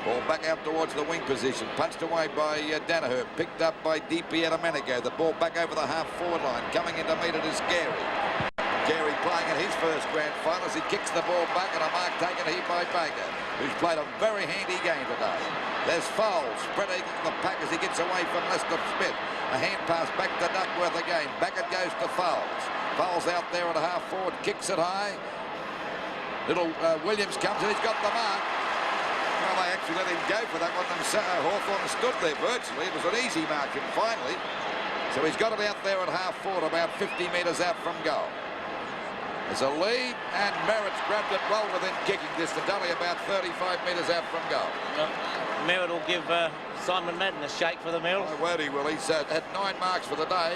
Ball back out towards the wing position. Punched away by Danaher. Picked up by DP Menegau. The ball back over the half-forward line. Coming in to meet it is Carey. Carey playing in his first grand final as he kicks the ball back, and a mark taken here by Baker, who's played a very handy game today. There's Fowles spreading the pack as he gets away from Lester Smith. A hand pass back to Duckworth again. Back it goes to Fowles. Fowles out there at a half-forward. Kicks it high. Little Williams comes and he's got the mark. Well, they actually let him go for that one themselves. Hawthorn stood there virtually. It was an easy margin finally. So he's got it out there at half-forward, about 50 metres out from goal. There's a lead, and Merritt's grabbed it well within kicking distance, only about 35 metres out from goal. Merritt will give Simon Madden a shake for the medal. My word, he will. He's had 9 marks for the day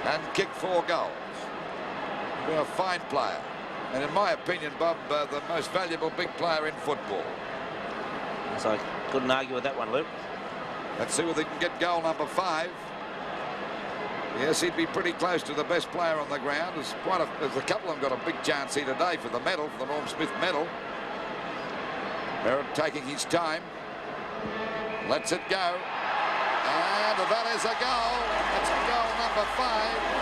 and kicked 4 goals. He's been a fine player. And in my opinion, Bob, the most valuable big player in football. So I couldn't argue with that one, Luke. Let's see whether they can get goal number 5. Yes, he'd be pretty close to the best player on the ground. There's a couple of them got a big chance here today for the medal, for the Norm Smith medal. Merritt taking his time. Lets it go. And that is a goal. That's goal number 5.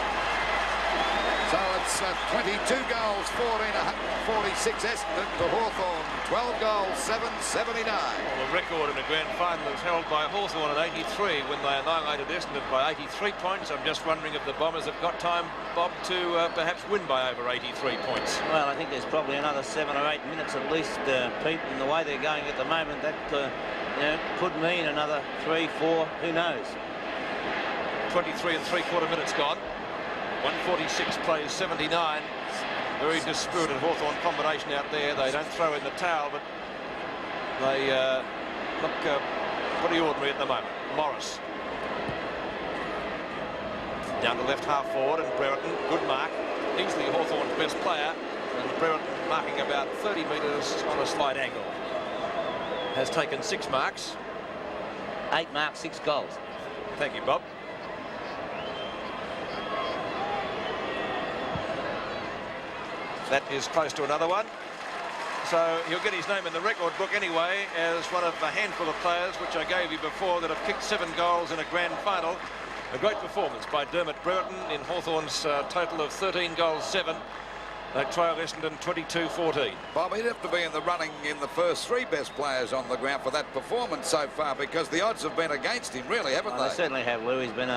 So it's 22 goals, 46 Essendon to Hawthorn. 12 goals, 7-79. Well, the record in a grand final is held by Hawthorn at 83 when they annihilated Essendon by 83 points. I'm just wondering if the Bombers have got time, Bob, to perhaps win by over 83 points. Well, I think there's probably another 7 or 8 minutes at least, Pete, in the way they're going at the moment. That could mean another 3, 4, who knows. 23 and 3/4 minutes gone. 146 plays 79. Very dispirited Hawthorn combination out there. They don't throw in the towel, but they look pretty ordinary at the moment. Morris down to left half forward, and Brereton, good mark, easily Hawthorn's best player, and Brereton marking about 30 metres on a slight angle. Has taken 6 marks. 8 marks, 6 goals. Thank you, Bob. That is close to another one. So he'll get his name in the record book anyway as one of a handful of players, which I gave you before, that have kicked 7 goals in a grand final. A great performance by Dermot Brereton in Hawthorn's total of 13 goals, 7. They trail Essendon 22-14. Bob, he'd have to be in the running in the first 3 best players on the ground for that performance so far, because the odds have been against him, really, haven't they? They certainly have, Lou. He's been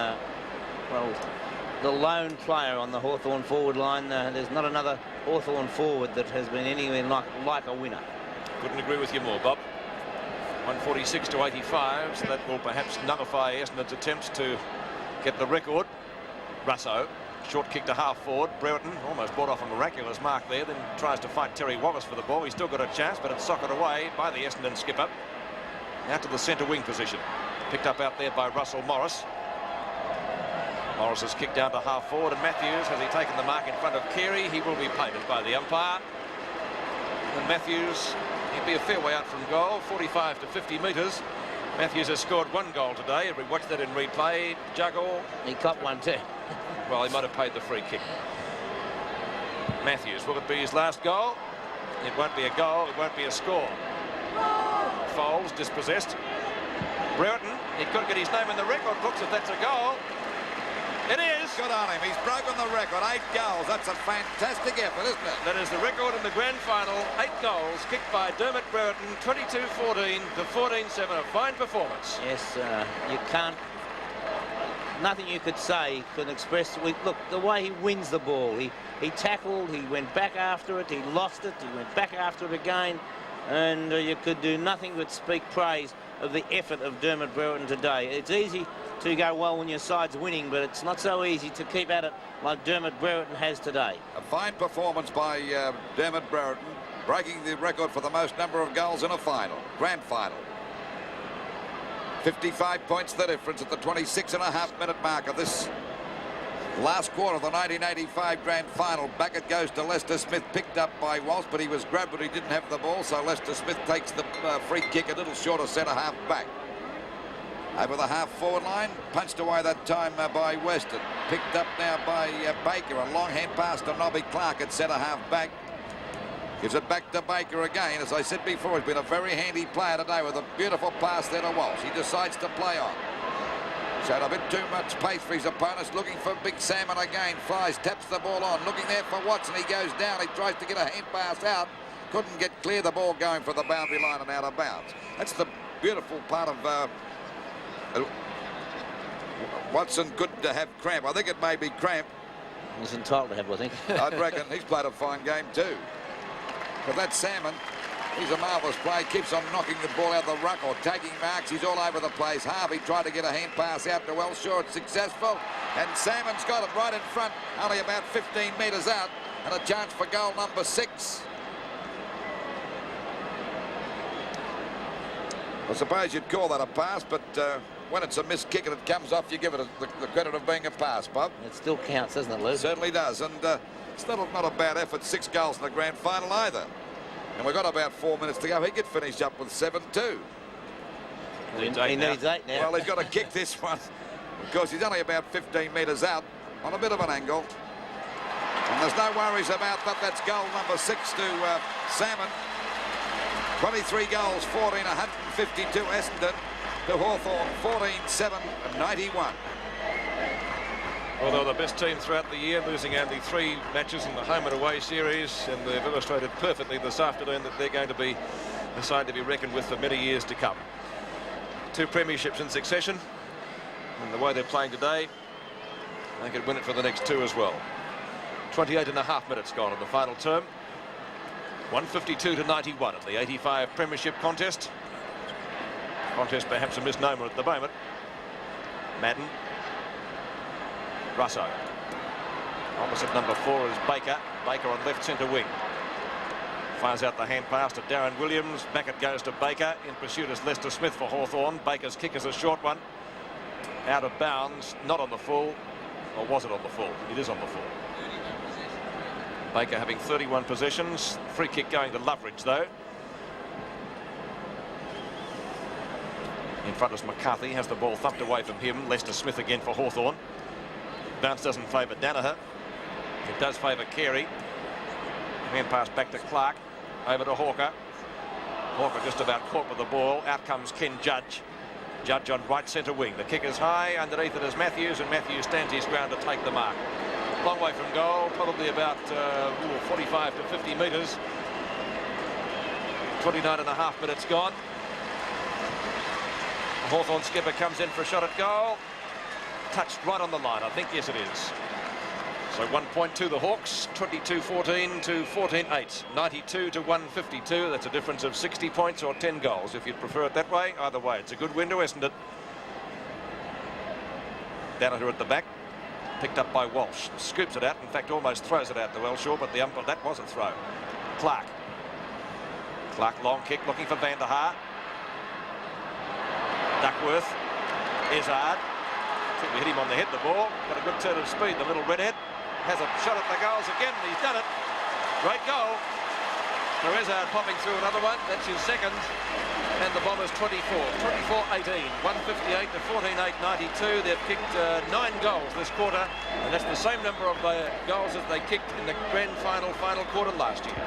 the lone player on the Hawthorn forward line. There's not another Hawthorn forward that has been anywhere like a winner. Couldn't agree with you more, Bob. 146 to 85, so that will perhaps nullify Essendon's attempts to get the record. Russo, short kick to half forward. Brereton almost brought off a miraculous mark there, then tries to fight Terry Wallace for the ball. He's still got a chance, but it's socked away by the Essendon skipper. Out to the centre wing position. Picked up out there by Russell Morris. Morris has kicked down to half forward, and Matthews, has he taken the mark in front of Carey? He will be painted by the umpire. And Matthews, he'd be a fair way out from goal, 45 to 50 metres. Matthews has scored 1 goal today. We watched that in replay. Juggle. He copped one too. Well, he might have paid the free kick. Matthews, will it be his last goal? It won't be a goal, it won't be a score. Foles dispossessed. Brereton, he could get his name in the record books if that's a goal. It is. Good on him. He's broken the record. 8 goals. That's a fantastic effort, isn't it? That is the record in the grand final. 8 goals kicked by Dermot Brereton. 22-14 to 14-7. A fine performance. Yes, you can't. Nothing you could say can express. Look, the way he wins the ball. He tackled. He went back after it. He lost it. He went back after it again. And you could do nothing but speak praise of the effort of Dermot Brereton today. It's easy to go well when your side's winning, but it's not so easy to keep at it like Dermot Brereton has today. A fine performance by Dermot Brereton, breaking the record for the most number of goals in a final, grand final. 55 points the difference at the 26.5-minute mark of this last quarter of the 1985 grand final. Back it goes to Lester Smith, picked up by Walsh, but he was grabbed, but he didn't have the ball, so Lester Smith takes the free kick a little short of centre-half back. Over the half-forward line, punched away that time by Weston. Picked up now by Baker. A long hand pass to Nobby Clark at centre-half back. Gives it back to Baker again. As I said before, he's been a very handy player today with a beautiful pass there to Walsh. He decides to play on. Showed a bit too much pace for his opponents. Looking for Big Salmon again. Flies, taps the ball on. Looking there for Watson. He goes down. He tries to get a hand pass out. Couldn't get clear. The ball going for the boundary line and out of bounds. That's the beautiful part of Watson. Good to have cramp. I think it may be cramp. He's entitled to have, I think. I'd reckon he's played a fine game too. But that Salmon, he's a marvellous play. Keeps on knocking the ball out of the ruck or taking marks. He's all over the place. Harvey tried to get a hand pass out to Wellshaw. It's successful. And Salmon's got it right in front, only about 15 metres out. And a chance for goal number 6. I suppose you'd call that a pass, but when it's a missed kick and it comes off, you give it the credit of being a pass, Bob. It still counts, doesn't it, Lou? It certainly does. And it's not a bad effort. 6 goals in the grand final either. And we've got about 4 minutes to go. He could finish up with 7 too. He needs 8 now. Well, he's got to kick this one because he's only about 15 metres out on a bit of an angle. And there's no worries about that. That's goal number 6 to Salmon. 23 goals, 14, 152 Essendon to Hawthorn, 14-7 and 91. Although the best team throughout the year, losing only 3 matches in the home and away series, and they've illustrated perfectly this afternoon that they're going to be a side to be reckoned with for many years to come. 2 premierships in succession, and the way they're playing today, they could win it for the next 2 as well. 28.5 minutes gone in the final term. 152 to 91 at the 85 premiership contest. Contest perhaps a misnomer at the moment. Madden. Russo. Opposite number 4 is Baker. Baker on left centre wing. Fires out the hand pass to Darren Williams. Back it goes to Baker. In pursuit is Lester Smith for Hawthorn. Baker's kick is a short one. Out of bounds. Not on the full. Or was it on the full? It is on the full. Baker having 31 possessions. Free kick going to Loveridge though. In front is McCarthy. Has the ball thumped away from him. Lester Smith again for Hawthorn. Bounce doesn't favour Danaher. It does favour Carey. Hand pass back to Clark. Over to Hawker. Hawker just about caught with the ball. Out comes Ken Judge. Judge on right centre wing. The kick is high. Underneath it is Matthews, and Matthews stands his ground to take the mark. Long way from goal. Probably about 45 to 50 metres. 29.5 minutes gone. The Hawthorn skipper comes in for a shot at goal. Touched right on the line. I think, yes, it is. So 1 point to the Hawks. 22-14 to 14-8. 92 to 152. That's a difference of 60 points or 10 goals, if you'd prefer it that way. Either way, it's a good win to Essendon. Danaher at the back. Picked up by Walsh. Scoops it out. In fact, almost throws it out to Wellshaw, but the umpire, that was a throw. Clark. Clark, long kick, looking for Van der Haar. Duckworth. Izzard. I think we hit him on the head, the ball. Got a good turn of speed, the little redhead. Has a shot at the goals again, and he's done it. Great goal. So Izzard popping through another one. That's his second. And the Bombers 24. 24-18. 158 to 14-8, 92. They've kicked 9 goals this quarter, and that's the same number of goals as they kicked in the grand final quarter last year.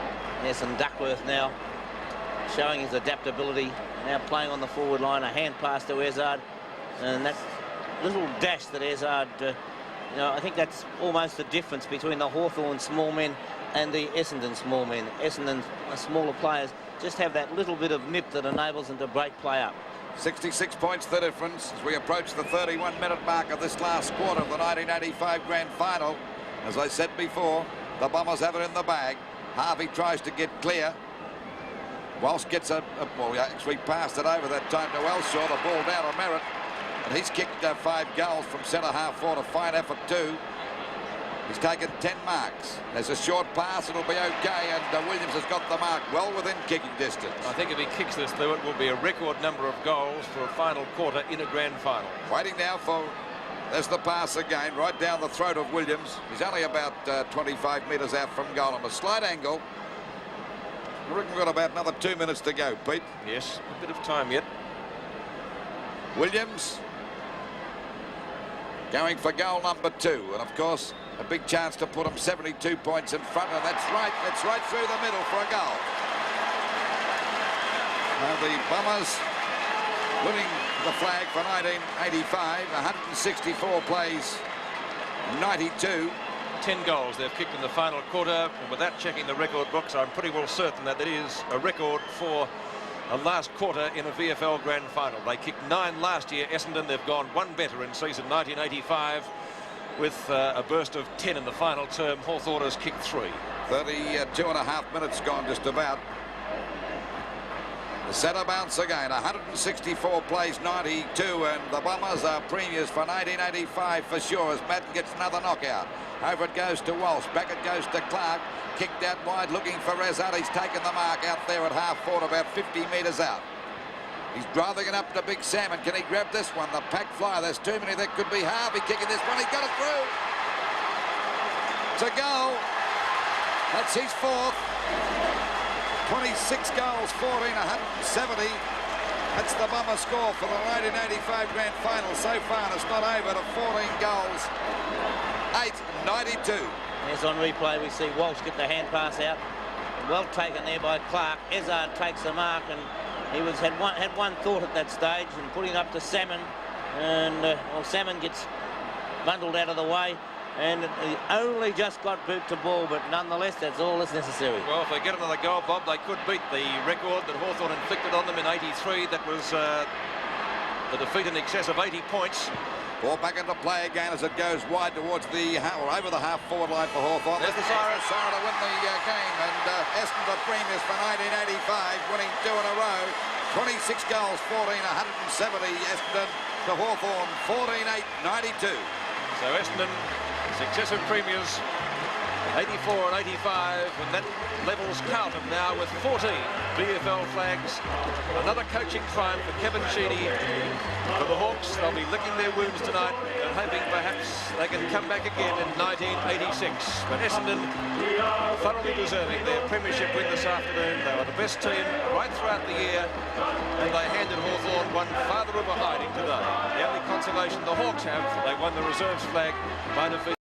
Yes, and Duckworth now showing his adaptability. Now playing on the forward line. A hand pass to Izzard. And that little dash that Izzard You know, I think that's almost the difference between the Hawthorn small men and the Essendon small men. Essendon smaller players just have that little bit of nip that enables them to break play up. 66 points the difference as we approach the 31-minute mark of this last quarter of the 1985 grand final. As I said before, the Bombers have it in the bag. Harvey tries to get clear. Walsh gets well, he actually passed it over that time to Elshaw. The ball down to Merritt, and he's kicked 5 goals from centre half forward. A fine effort too. He's taken 10 marks. There's a short pass, it'll be okay, and Williams has got the mark well within kicking distance. I think if he kicks this through, it will be a record number of goals for a final quarter in a grand final. Waiting now for, there's the pass again, right down the throat of Williams. He's only about 25 metres out from goal on a slight angle. I reckon we've got about another 2 minutes to go, Pete. Yes, a bit of time yet. Williams going for goal number 2, and of course a big chance to put him 72 points in front, and that's right through the middle for a goal. Now the Bombers winning the flag for 1985, 164 plays, 92. 10 goals they've kicked in the final quarter, and without checking the record books, I'm pretty well certain that it is a record for a last quarter in a VFL grand final. They kicked 9 last year. Essendon, they've gone 1 better in season 1985 with a burst of 10 in the final term. Hawthorn has kicked 3. 32.5 minutes gone just about. The centre bounce again, 164 plays, 92, and the Bombers are premiers for 1985 for sure as Madden gets another knockout. Over it goes to Walsh, back it goes to Clark, kicked out wide looking for Rezat. He's taken the mark out there at half forward, about 50 metres out. He's driving it up to Big Salmon. Can he grab this one? The pack fly, there's too many. That could be Harvey kicking this one. He got it through. It's a goal. That's his 4th. 26 goals, 14, 170. That's the Bomber score for the 1985 grand final so far, and it's not over to 14 goals, 8-92. As on replay, we see Walsh get the hand pass out. Well taken there by Clark. Ezard takes the mark, and he had one thought at that stage, and putting up to Salmon, and well, Salmon gets bundled out of the way. And he only just got boot to ball, but nonetheless, that's all that's necessary. Well, if they get another goal, Bob, they could beat the record that Hawthorn inflicted on them in 83. That was the defeat in excess of 80 points. Ball back into play again as it goes wide towards the, or over the half-forward line for Hawthorn. There's the siren. Siren to win the game, and Essendon are premiers for 1985, winning 2 in a row. 26 goals, 14, 170. Essendon to Hawthorn, 14-8, 92. So Essendon, successive premiers, 84 and 85, and that levels Carlton now with 14 VFL flags. Another coaching triumph for Kevin Sheedy. For the Hawks, they'll be licking their wounds tonight and hoping perhaps they can come back again in 1986. But Essendon thoroughly deserving their premiership win this afternoon. They were the best team right throughout the year, and they handed Hawthorn one farther of a hiding today. The only consolation the Hawks have, they won the reserves flag by defeat.